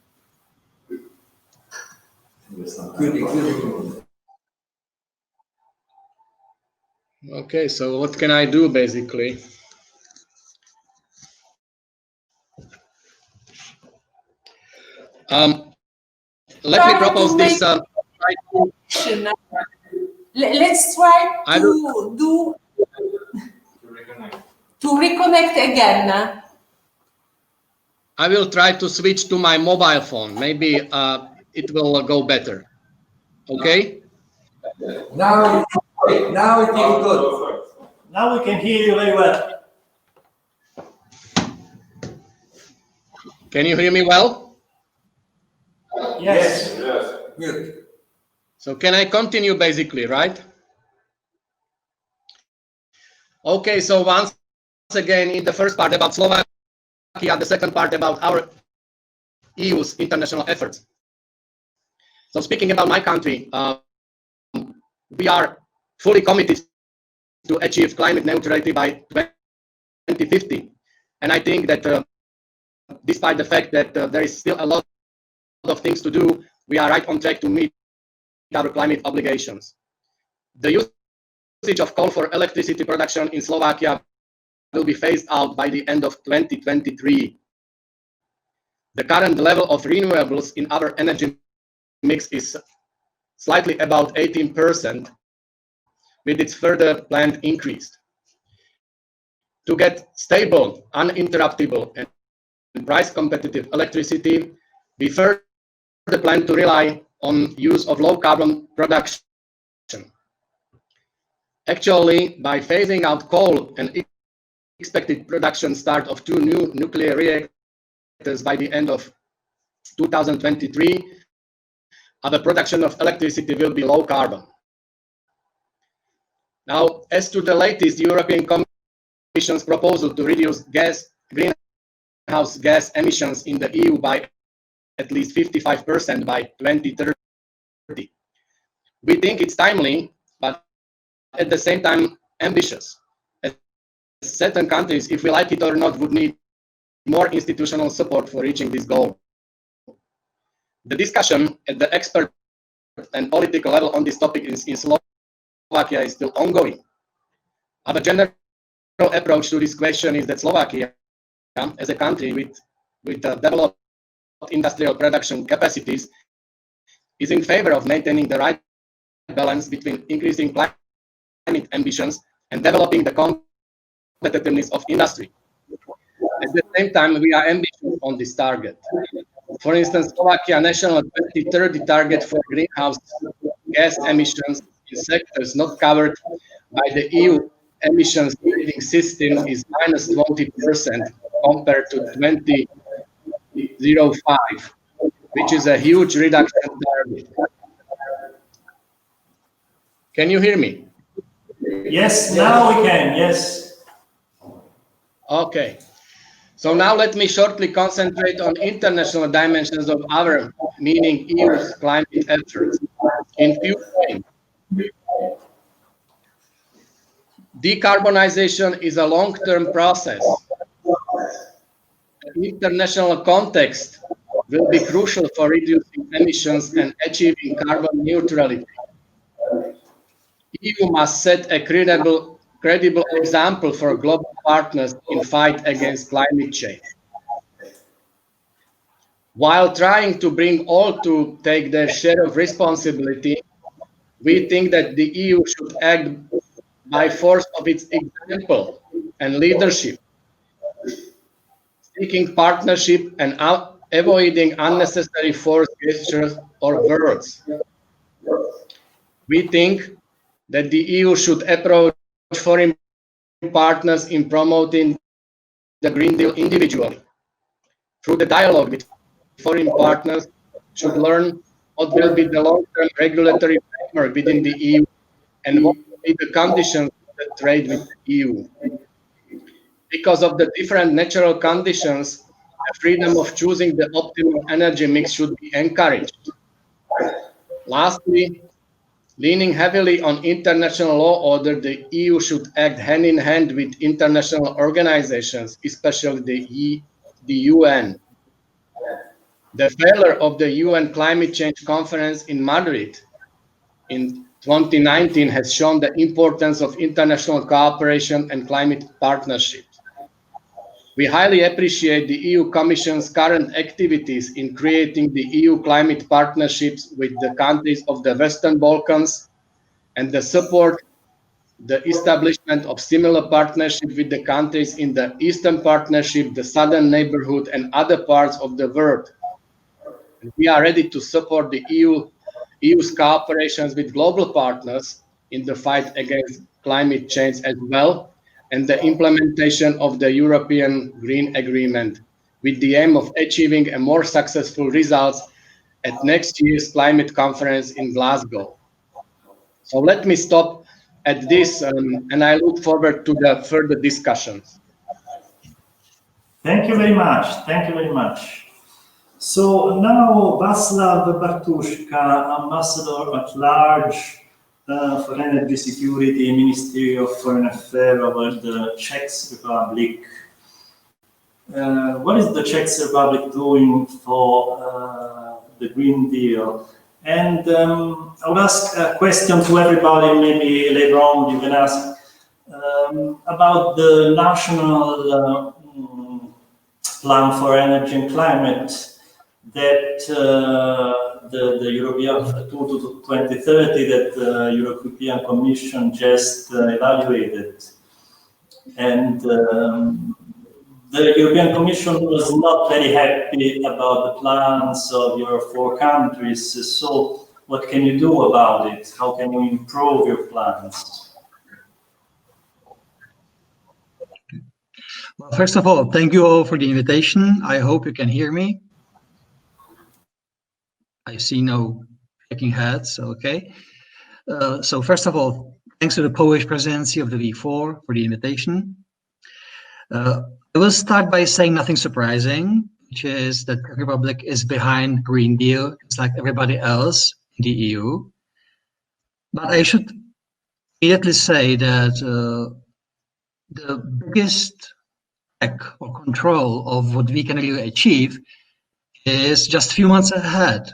Okay, so what can I do basically? Let me propose this. Let's try to reconnect again. I will try to switch to my mobile phone. Maybe it will go better. Okay? Now it is good. Now we can hear you very well. Can you hear me well? Yes. Good. So can I continue basically, right? Okay, so once again, in the first part about Slovakia, the second part about our EU's international efforts. So speaking about my country, we are fully committed to achieve climate neutrality by 2050. And I think that despite the fact that there is still a lot of things to do, we are right on track to meet our climate obligations. The usage of coal for electricity production in Slovakia will be phased out by the end of 2023. The current level of renewables in our energy mix is slightly about 18%, with its further planned increase. To get stable, uninterruptible, and price competitive electricity, we further plan to rely on use of low carbon production. Actually, by phasing out coal and expected production start of 2 new nuclear reactors by the end of 2023, our production of electricity will be low carbon. Now, as to the latest European Commission's proposal to reduce greenhouse gas emissions in the EU by at least 55% by 2030. We think it's timely, but at the same time ambitious. As certain countries, if we like it or not, would need more institutional support for reaching this goal. The discussion at the expert and political level on this topic in Slovakia is still ongoing. Our general approach to this question is that Slovakia, as a country with developed industrial production capacities, is in favor of maintaining the right balance between increasing climate ambitions and developing the competitiveness of industry. At the same time, we are ambitious on this target. For instance, Slovakia national 2030 target for greenhouse gas emissions in sectors not covered by the EU emissions trading system is minus 20% compared to 2005, which is a huge reduction target. Can you hear me? Yes, now we can, yes. Okay. So now let me shortly concentrate on international dimensions of our, meaning EU's climate efforts. In few ways, decarbonization is a long-term process. The international context will be crucial for reducing emissions and achieving carbon neutrality. EU must set a credible example for global partners in fight against climate change. While trying to bring all to take their share of responsibility, we think that the EU should act by force of its example and leadership, seeking partnership and avoiding unnecessary force gestures or words. We think that the EU should approach foreign partners in promoting the Green Deal individually. Through the dialogue with foreign partners, should learn what will be the long-term regulatory framework within the EU and what will be the conditions of the trade with the EU. Because of the different natural conditions, the freedom of choosing the optimal energy mix should be encouraged. Lastly, leaning heavily on international law order, the EU should act hand in hand with international organizations, especially the UN. The failure of the UN Climate Change Conference in Madrid in 2019 has shown the importance of international cooperation and climate partnerships. We highly appreciate the EU Commission's current activities in creating the EU climate partnerships with the countries of the Western Balkans and the support the establishment of similar partnerships with the countries in the Eastern Partnership, the Southern Neighborhood, and other parts of the world. We are ready to support the EU's cooperations with global partners in the fight against climate change as well, and the implementation of the European Green Agreement, with the aim of achieving a more successful results at next year's climate conference in Glasgow. So let me stop at this, and I look forward to the further discussions. Thank you very much. Thank you very much. So now Václav Bartuška, Ambassador at Large for Energy Security, Ministry of Foreign Affairs of the Czech Republic. What is the Czech Republic doing for the Green Deal? And I would ask a question to everybody, maybe later on you can ask, about the national plan for energy and climate that the European to 2030 that the European Commission just evaluated. And the European Commission was not very happy about the plans of your 4 countries. So what can you do about it? How can you improve your plans? Well, first of all, thank you all for the invitation. I hope you can hear me. I see no shaking heads, okay. So first of all, thanks to the Polish presidency of the V4 for the invitation. I will start by saying nothing surprising, which is that the Czech Republic is behind Green Deal, just like everybody else in the EU. But I should immediately say that the biggest check or control of what we can really achieve is just a few months ahead.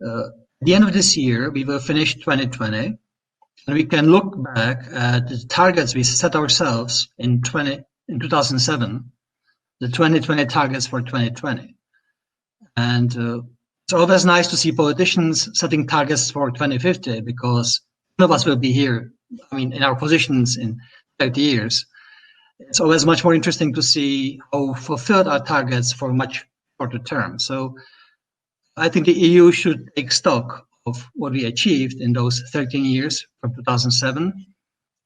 At the end of this year, we will finish 2020, and we can look back at the targets we set ourselves in 2007, the 2020 targets for 2020. And it's always nice to see politicians setting targets for 2050, because none of us will be here, I mean, in our positions in 30 years. It's always much more interesting to see how fulfilled our targets for much shorter term. So I think the EU should take stock of what we achieved in those 13 years from 2007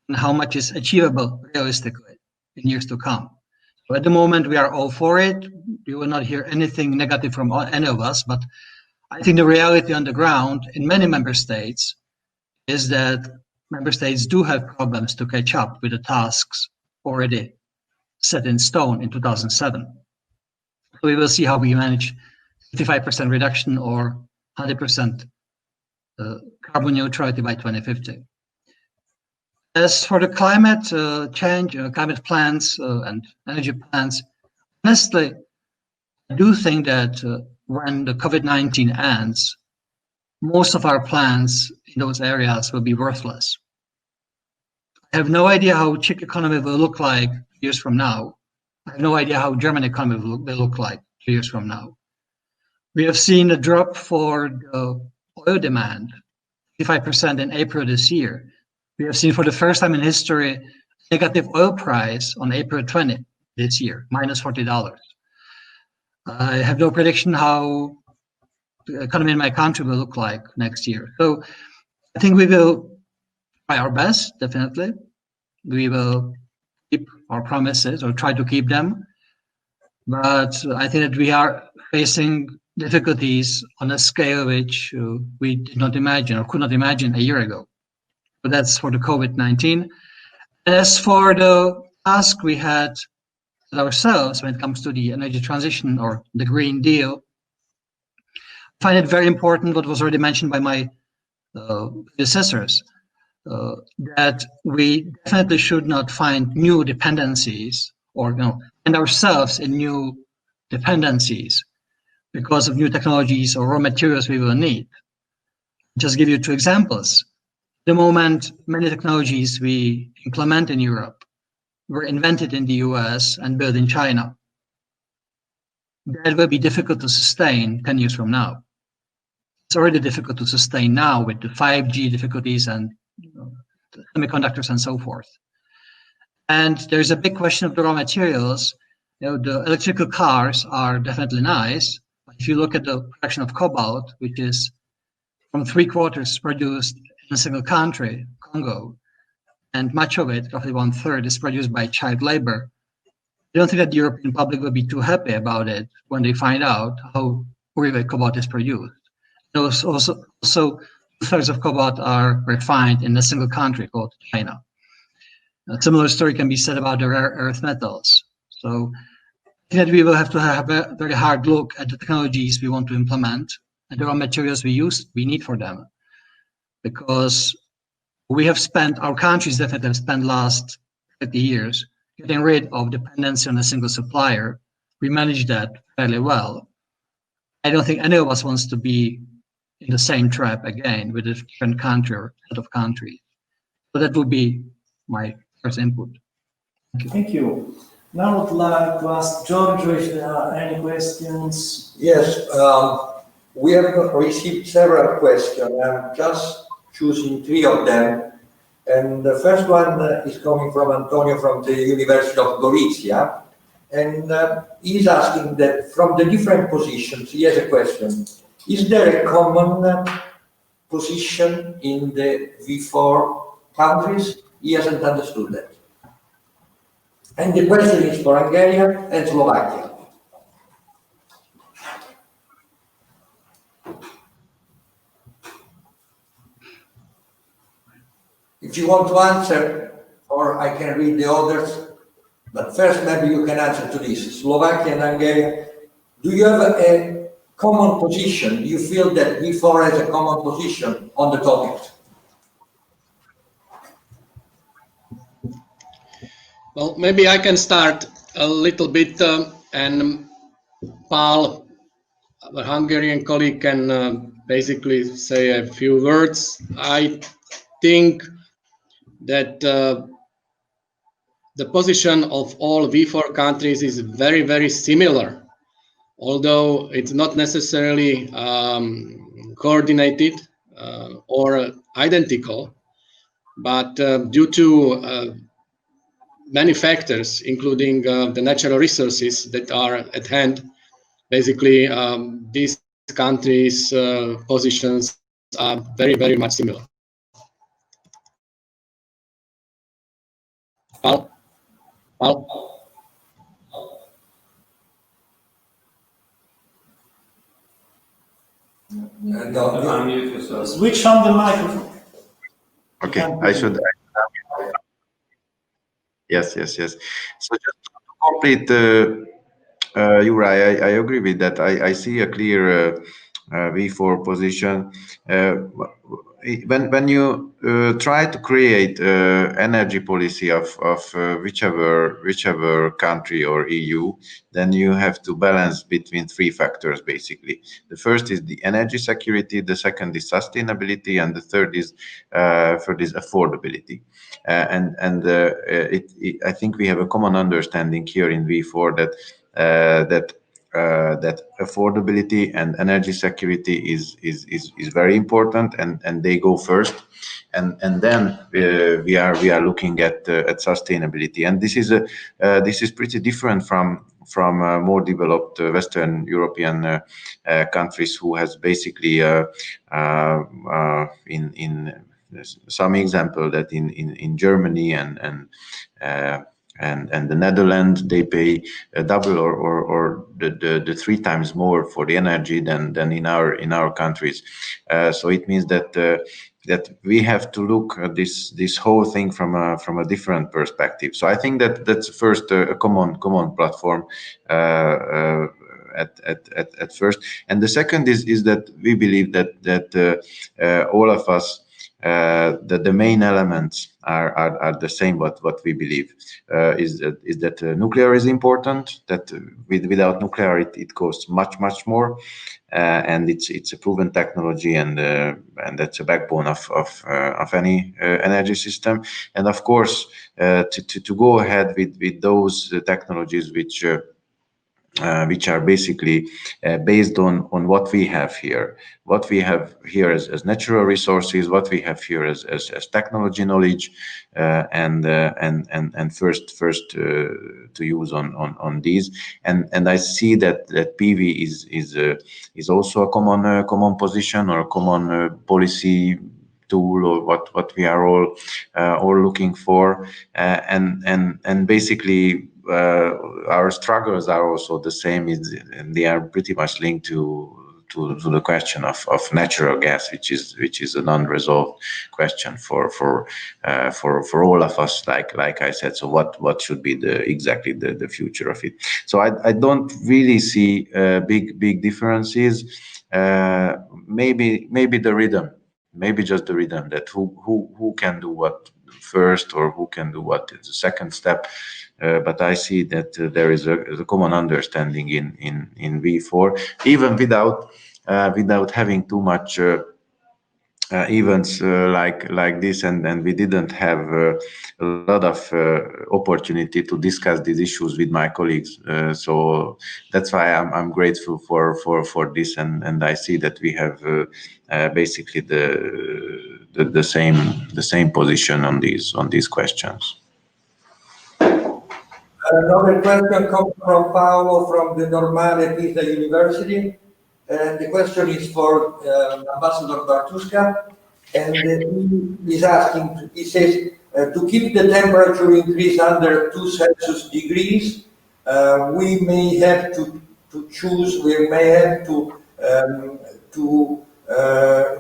and how much is achievable realistically in years to come. So at the moment, we are all for it. You will not hear anything negative from any of us, but I think the reality on the ground in many member states is that member states do have problems to catch up with the tasks already set in stone in 2007. So we will see how we manage 55% reduction or 100% carbon neutrality by 2050. As for the climate change, climate plans and energy plans, honestly, I do think that when the COVID-19 ends, most of our plants in those areas will be worthless. I have no idea how Czech economy will look like years from now. I have no idea how German economy will look like 2 years from now. We have seen a drop for the oil demand, 55% in April this year. We have seen for the first time in history, negative oil price on April 20 this year, minus $40. I have no prediction how the economy in my country will look like next year. So I think we will try our best, definitely. We will keep our promises or try to keep them. But I think that we are facing difficulties on a scale which we did not imagine or could not imagine a year ago. But that's for the COVID-19. And as for the task we had ourselves when it comes to the energy transition or the Green Deal, I find it very important what was already mentioned by my predecessors, that we definitely should not find new dependencies or find ourselves in new dependencies because of new technologies or raw materials we will need. Just give you 2 examples. At the moment, many technologies we implement in Europe were invented in the US and built in China. That will be difficult to sustain 10 years from now. It's already difficult to sustain now with the 5G difficulties and the semiconductors and so forth. And there's a big question of the raw materials. The electrical cars are definitely nice. But if you look at the production of cobalt, which is from 3/4 produced in a single country, Congo, and much of it, roughly 1/3, is produced by child labor, I don't think that the European public will be too happy about it when they find out how really cobalt is produced. Also 2/3 of cobalt are refined in a single country called China. A similar story can be said about the rare earth metals. So I think that we will have to have a very hard look at the technologies we want to implement and the raw materials we need for them. Because we have spent, our countries definitely have spent last 30 years getting rid of dependency on a single supplier. We managed that fairly well. I don't think any of us wants to be in the same trap again with a different country or set of countries. So that would be my first input. Thank you. Thank you. Now I would like to ask Giorgio if there are any questions. Yes, we have received several questions. I'm just choosing 3 of them. And the first one is coming from Antonio from the University of Gorizia. And he's asking that from the different positions, he has a question. Is there a common position in the V4 countries? He hasn't understood that. And the question is for Hungary and Slovakia. If you want to answer, or I can read the others, but first maybe you can answer to this. Slovakia and Hungary, do you have a common position? Do you feel that V4 has a common position on the topic? Well, maybe I can start a little bit, and Paul, our Hungarian colleague, can basically say a few words. I think that the position of all V4 countries is very, very similar, although it's not necessarily coordinated or identical, but due to many factors, including the natural resources that are at hand, basically these countries' positions are very, very much similar. Paul? Unmute yourself. Switch on the microphone. Okay, I should. Yes. So just to complete, Juraj, I agree with that. I see a clear V4 position. when you try to create energy policy of whichever country or EU, then you have to balance between three factors basically. The first is the energy security, the second is sustainability, and the third is affordability. I think we have a common understanding here in V4 that affordability and energy security is very important, and they go first, and then we are looking at sustainability, and this is pretty different from more developed Western European countries who has basically in some example that in Germany and the Netherlands, they pay double or the 3 times more for the energy than in our countries. So it means that we have to look at this whole thing from a different perspective. So I think that's first a common platform at first, and the second is that we believe that all of us. That the main elements are the same. What we believe is that nuclear is important. That without nuclear it costs much more, and it's a proven technology, and that's a backbone of any energy system. And of course, to go ahead with those technologies which are basically based on what we have here. What we have here as natural resources, what we have here as technology knowledge, and first to use on these. And I see that PV is also a common position or a common policy tool, or what we are all looking for, and basically. Our struggles are also the same, and they are pretty much linked to the question of natural gas, which is an unresolved question for all of us. Like I said, so what should be exactly the future of it? So I don't really see big differences. Maybe the rhythm, maybe just the rhythm, that who can do what first or who can do what is the second step. But I see that there is a common understanding in V4, even without having too much events like this, and we didn't have a lot of opportunity to discuss these issues with my colleagues. So that's why I'm grateful for this, and I see that we have basically the same position on these questions. Another question comes from Paolo from the Normale Pisa University. The question is for Ambassador Bartuška, and he is asking, he says, to keep the temperature increase under 2 Celsius degrees, we may have to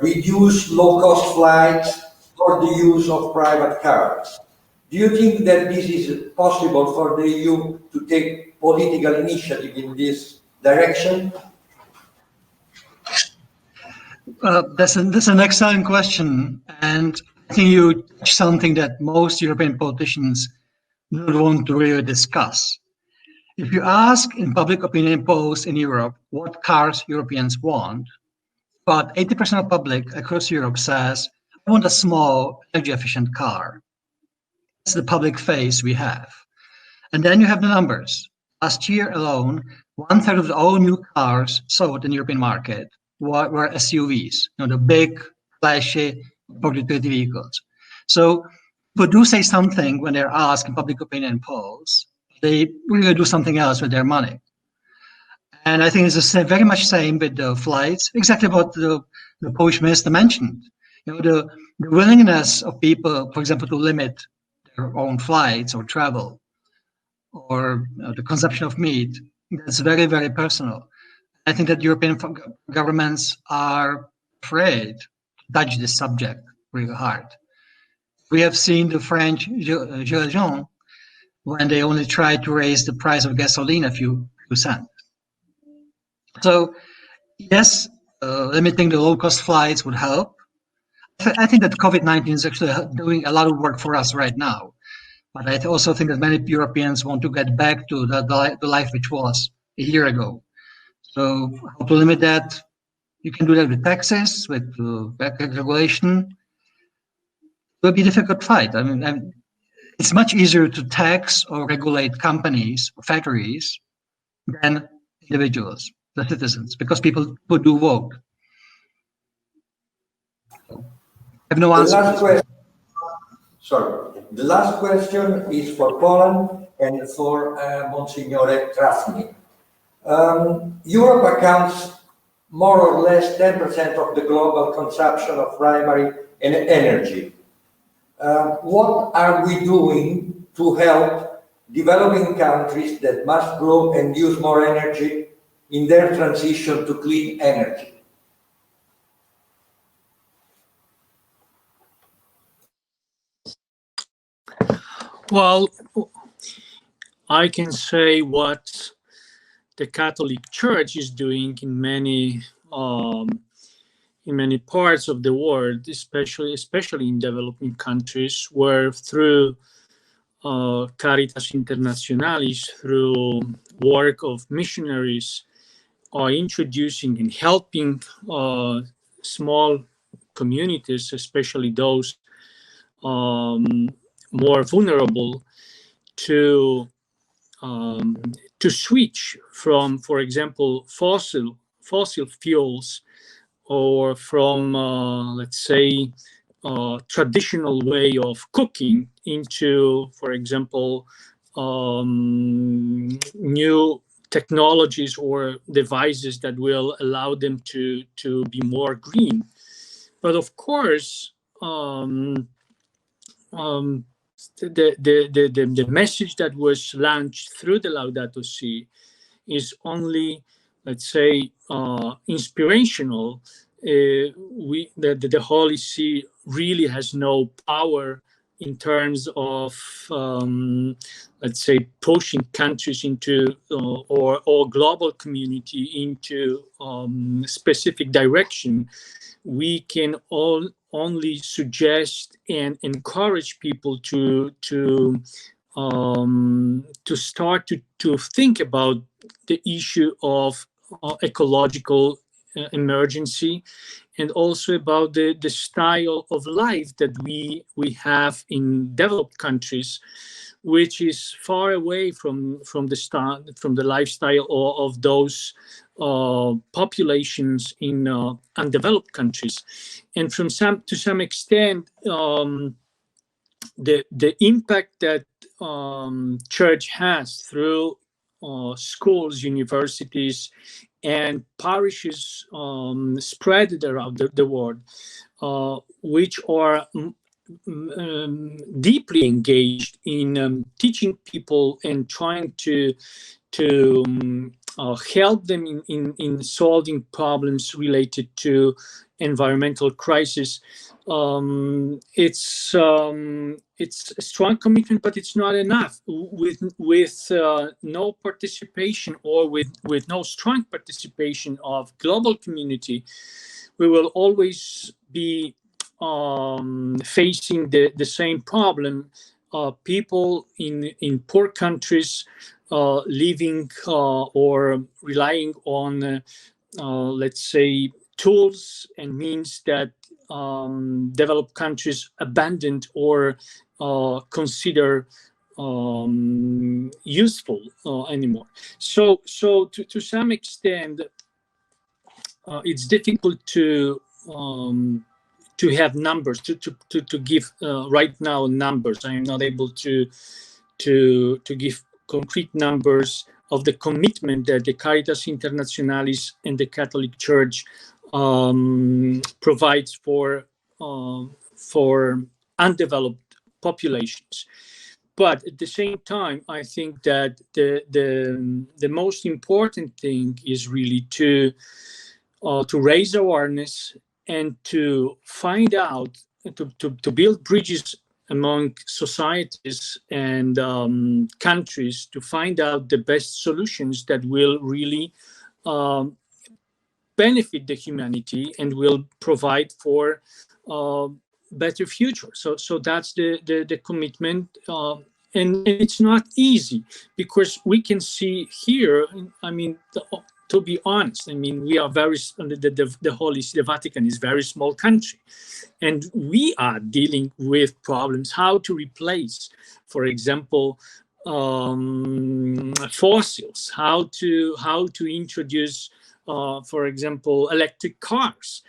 reduce low-cost flights or the use of private cars. Do you think that this is possible for the EU to take political initiative in this direction? That's an excellent question, and I think you touch something that most European politicians don't want to really discuss. If you ask in public opinion polls in Europe what cars Europeans want, about 80% of public across Europe says, I want a small, energy-efficient car. That's the public face we have. And then you have the numbers. Last year alone, 1/3 of all new cars sold in the European market were SUVs, the big, flashy, public vehicles. So people do say something when they're asked in public opinion polls. They really do something else with their money. And I think it's very much same with the flights, exactly what the Polish minister mentioned. The willingness of people, for example, to limit their own flights or travel, or the consumption of meat, that's very, very personal. I think that European governments are afraid to touch this subject really hard. We have seen the French Gilets jaunes when they only tried to raise the price of gasoline a few cents. So yes, limiting the low-cost flights would help. I think that COVID-19 is actually doing a lot of work for us right now. But I also think that many Europeans want to get back to the life which was a year ago. So how to limit that? You can do that with taxes, with regulation. It will be a difficult fight. I mean, it's much easier to tax or regulate companies or factories than individuals, the citizens, because people who do vote. I have no answer. The last question is for Poland and for Monsignore Trafny. Europe accounts more or less 10% of the global consumption of primary energy. What are we doing to help developing countries that must grow and use more energy in their transition to clean energy? Well, I can say what the Catholic Church is doing in many parts of the world, especially in developing countries, where through Caritas Internationalis, through work of missionaries, are introducing and helping small communities, especially those more vulnerable, to switch from, for example, fossil fuels, or from let's say traditional way of cooking into, for example, new technologies or devices that will allow them to be more green. But of course, the message that was launched through the Laudato Si is only, let's say, inspirational. The Holy See really has no power in terms of, let's say, pushing countries into or global community into specific direction. We can only suggest and encourage people to start to think about the issue of ecological emergency, and also about the style of life that we have in developed countries, which is far away from the lifestyle of those populations in undeveloped countries. And to some extent, the impact that church has through schools, universities, and parishes spread around the world, which are deeply engaged in teaching people and trying to help them in solving problems related to environmental crisis. It's a strong commitment, but it's not enough. With no participation, or with no strong participation of global community, we will always be facing the same problem. People in poor countries living or relying on, let's say, tools and means that developed countries abandoned or consider useful anymore. So to some extent, it's difficult to have numbers, to give right now numbers. I am not able to give concrete numbers of the commitment that the Caritas Internationalis and the Catholic Church provides for undeveloped populations. But at the same time, I think that the most important thing is really to raise awareness and to find out, to build bridges among societies and countries, to find out the best solutions that will really benefit the humanity and will provide for better future. So that's the commitment, and it's not easy, because we can see here, I mean, to be honest, I mean, we are the Holy See, the Vatican is a very small country, and we are dealing with problems, how to replace, for example, fossils, how to introduce, for example, electric cars.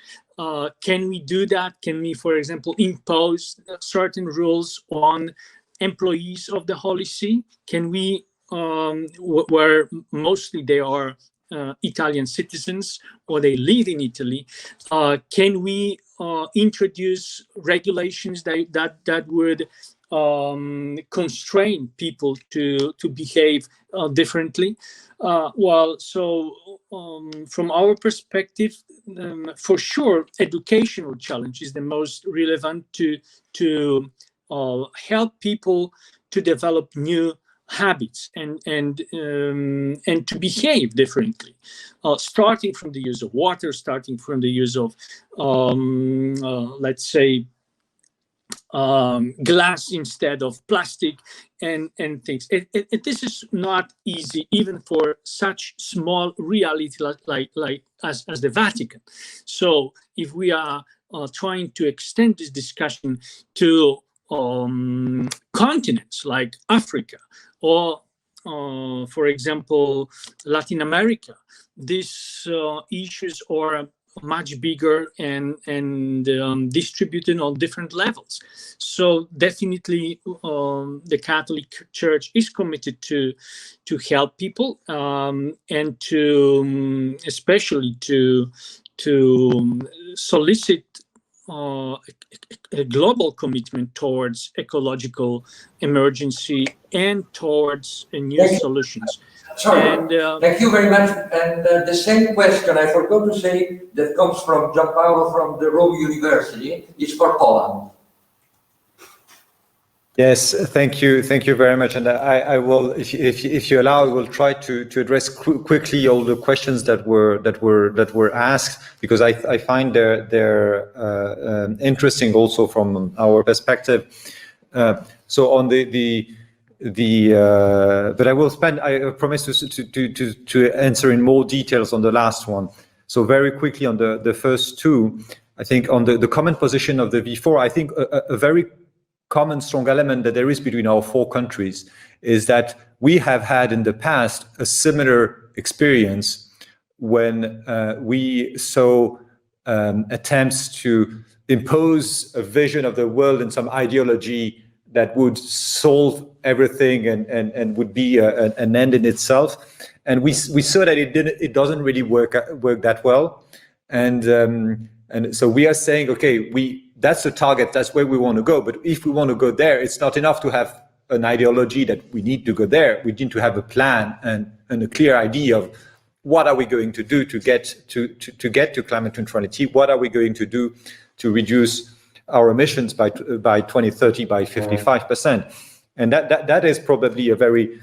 Can we do that? Can we, for example, impose certain rules on employees of the Holy See? Can we, where mostly they are Italian citizens or they live in Italy, can we introduce regulations that would constrain people to behave differently? From our perspective, for sure, educational challenge is the most relevant to help people to develop new habits and to behave differently, starting from the use of water, starting from the use of let's say glass instead of plastic and things. This is not easy, even for such small reality like as the Vatican. So if we are trying to extend this discussion to continents like Africa or, for example, Latin America, these issues are much bigger and distributed on different levels. So definitely the Catholic Church is committed to help people and to especially to solicit a global commitment towards ecological emergency and towards new solutions. Sorry, and, thank you very much. And the same question, I forgot to say, that comes from Gianpaolo from the Rome University, is for Poland. Yes, thank you very much. And I will, if you allow, I will try to address quickly all the questions that were asked, because I find they're interesting also from our perspective. So on but I promise to answer in more details on the last one. So very quickly on the first two, I think on the common position of the V4, I think a very common strong element that there is between our four countries is that we have had in the past a similar experience when we saw attempts to impose a vision of the world and some ideology that would solve everything and would be an end in itself, and we saw that it doesn't really work that well, and so we are saying, okay, that's the target, that's where we want to go, but if we want to go there, it's not enough to have an ideology that we need to go there. We need to have a plan and a clear idea of what are we going to do to get to climate neutrality. What are we going to do to reduce our emissions by 2030 by 55%? And that is probably a very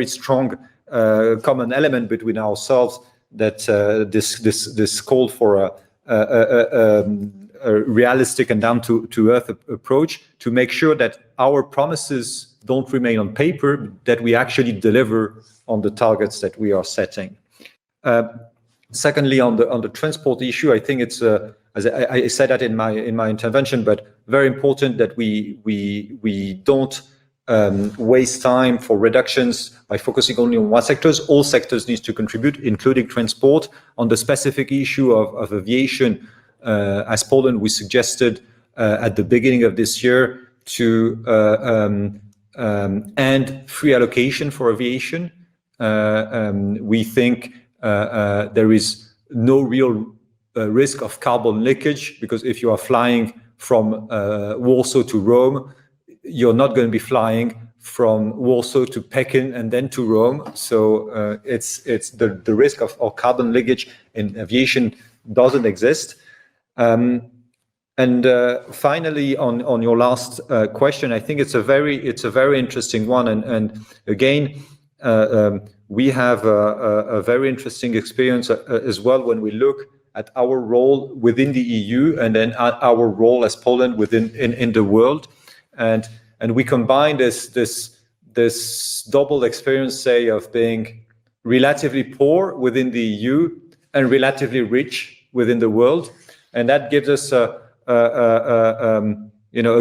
strong common element between ourselves, that this call for a realistic and down-to-earth approach to make sure that our promises don't remain on paper, that we actually deliver on the targets that we are setting. Secondly, on the transport issue, I think it's as I said that in my intervention, but very important that we don't waste time for reductions by focusing only on one sectors. All sectors need to contribute, including transport. On the specific issue of aviation, as Poland, we suggested at the beginning of this year to end free allocation for aviation. We think there is no real risk of carbon leakage, because if you are flying from Warsaw to Rome, you're not going to be flying from Warsaw to Pekin and then to Rome. So it's the risk of carbon leakage in aviation doesn't exist. And finally, on your last question, I think it's a very interesting one. And again, we have a very interesting experience as well when we look at our role within the EU and then at our role as Poland within in the world, and we combine this double experience, say, of being relatively poor within the EU and relatively rich within the world, and that gives us a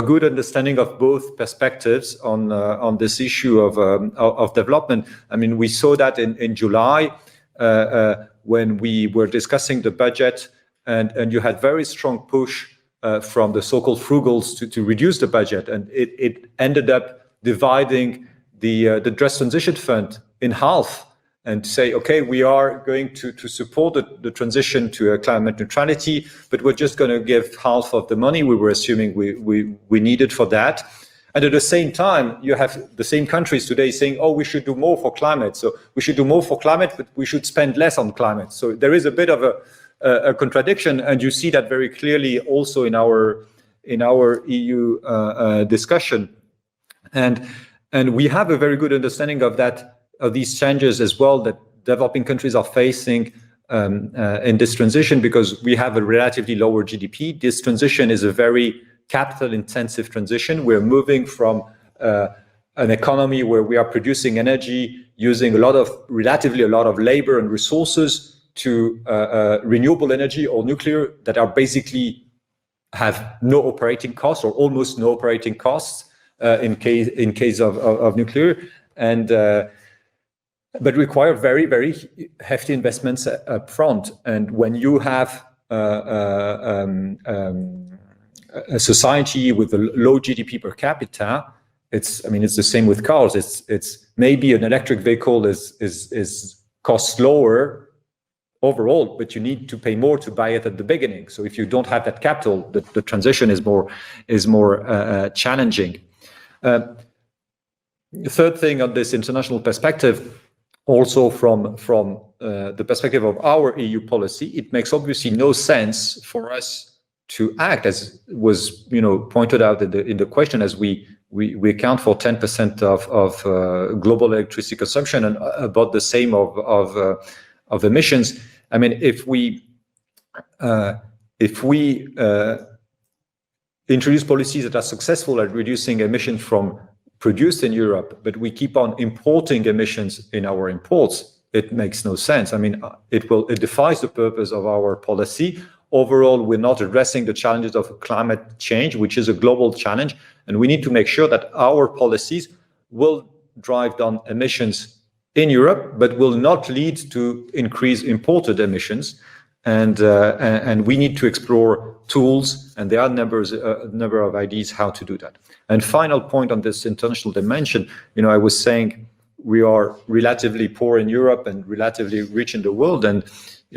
good understanding of both perspectives on this issue of development. I mean, we saw that in July when we were discussing the budget, and you had very strong push from the so-called frugals to reduce the budget, and it ended up dividing the Just Transition Fund in half and say, okay, we are going to support the transition to climate neutrality, but we're just going to give half of the money we were assuming we needed for that. And at the same time, you have the same countries today saying, oh, we should do more for climate. So we should do more for climate, but we should spend less on climate. So there is a bit of a contradiction, and you see that very clearly also in our EU discussion. And we have a very good understanding of these changes as well that developing countries are facing in this transition, because we have a relatively lower GDP. This transition is a very capital-intensive transition. We're moving from an economy where we are producing energy using relatively a lot of labor and resources to renewable energy or nuclear that are basically have no operating costs or almost no operating costs in case of nuclear, and but require very, very hefty investments up front. And when you have a society with a low GDP per capita, it's the same with cars. It's maybe an electric vehicle is costs lower overall, but you need to pay more to buy it at the beginning. So if you don't have that capital, the transition is more challenging. The third thing on this international perspective, also from the perspective of our EU policy, it makes obviously no sense for us to act, as was pointed out in the question, as we account for 10% of global electricity consumption and about the same of emissions. I mean, if we introduce policies that are successful at reducing emissions from produced in Europe, but we keep on importing emissions in our imports, it makes no sense. I mean, it defies the purpose of our policy. Overall, we're not addressing the challenges of climate change, which is a global challenge, and we need to make sure that our policies will drive down emissions in Europe, but will not lead to increased imported emissions. And we need to explore tools, and there are a number of ideas how to do that. And final point on this international dimension, I was saying we are relatively poor in Europe and relatively rich in the world, and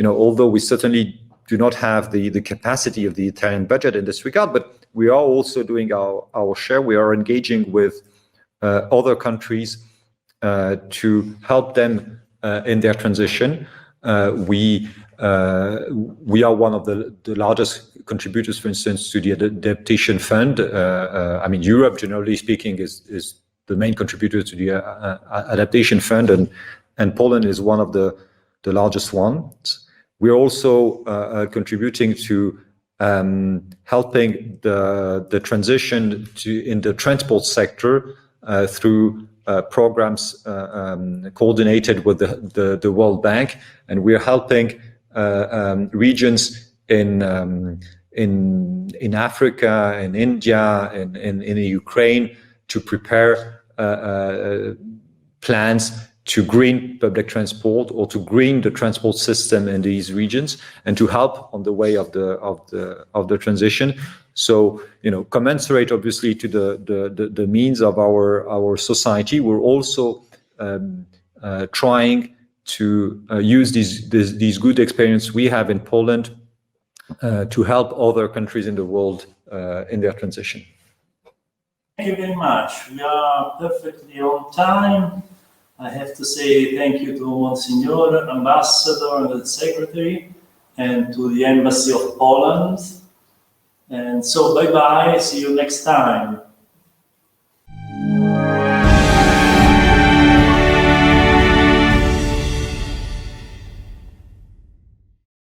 although we certainly do not have the capacity of the Italian budget in this regard, but we are also doing our share. We are engaging with other countries to help them in their transition. We are one of the largest contributors, for instance, to the adaptation fund. I mean, Europe, generally speaking, is the main contributor to the adaptation fund, and Poland is one of the largest ones. We're also contributing to helping the transition in the transport sector through programs coordinated with the World Bank, and we're helping regions in Africa, in India, in Ukraine to prepare plans to green public transport or to green the transport system in these regions, and to help on the way of the transition. So, commensurate obviously to the means of our society, we're also trying to use these good experience we have in Poland to help other countries in the world in their transition. Thank you very much. We are perfectly on time. I have to say thank you to Monsignor, Ambassador and the Secretary, and to the Embassy of Poland. And so bye-bye, see you next time.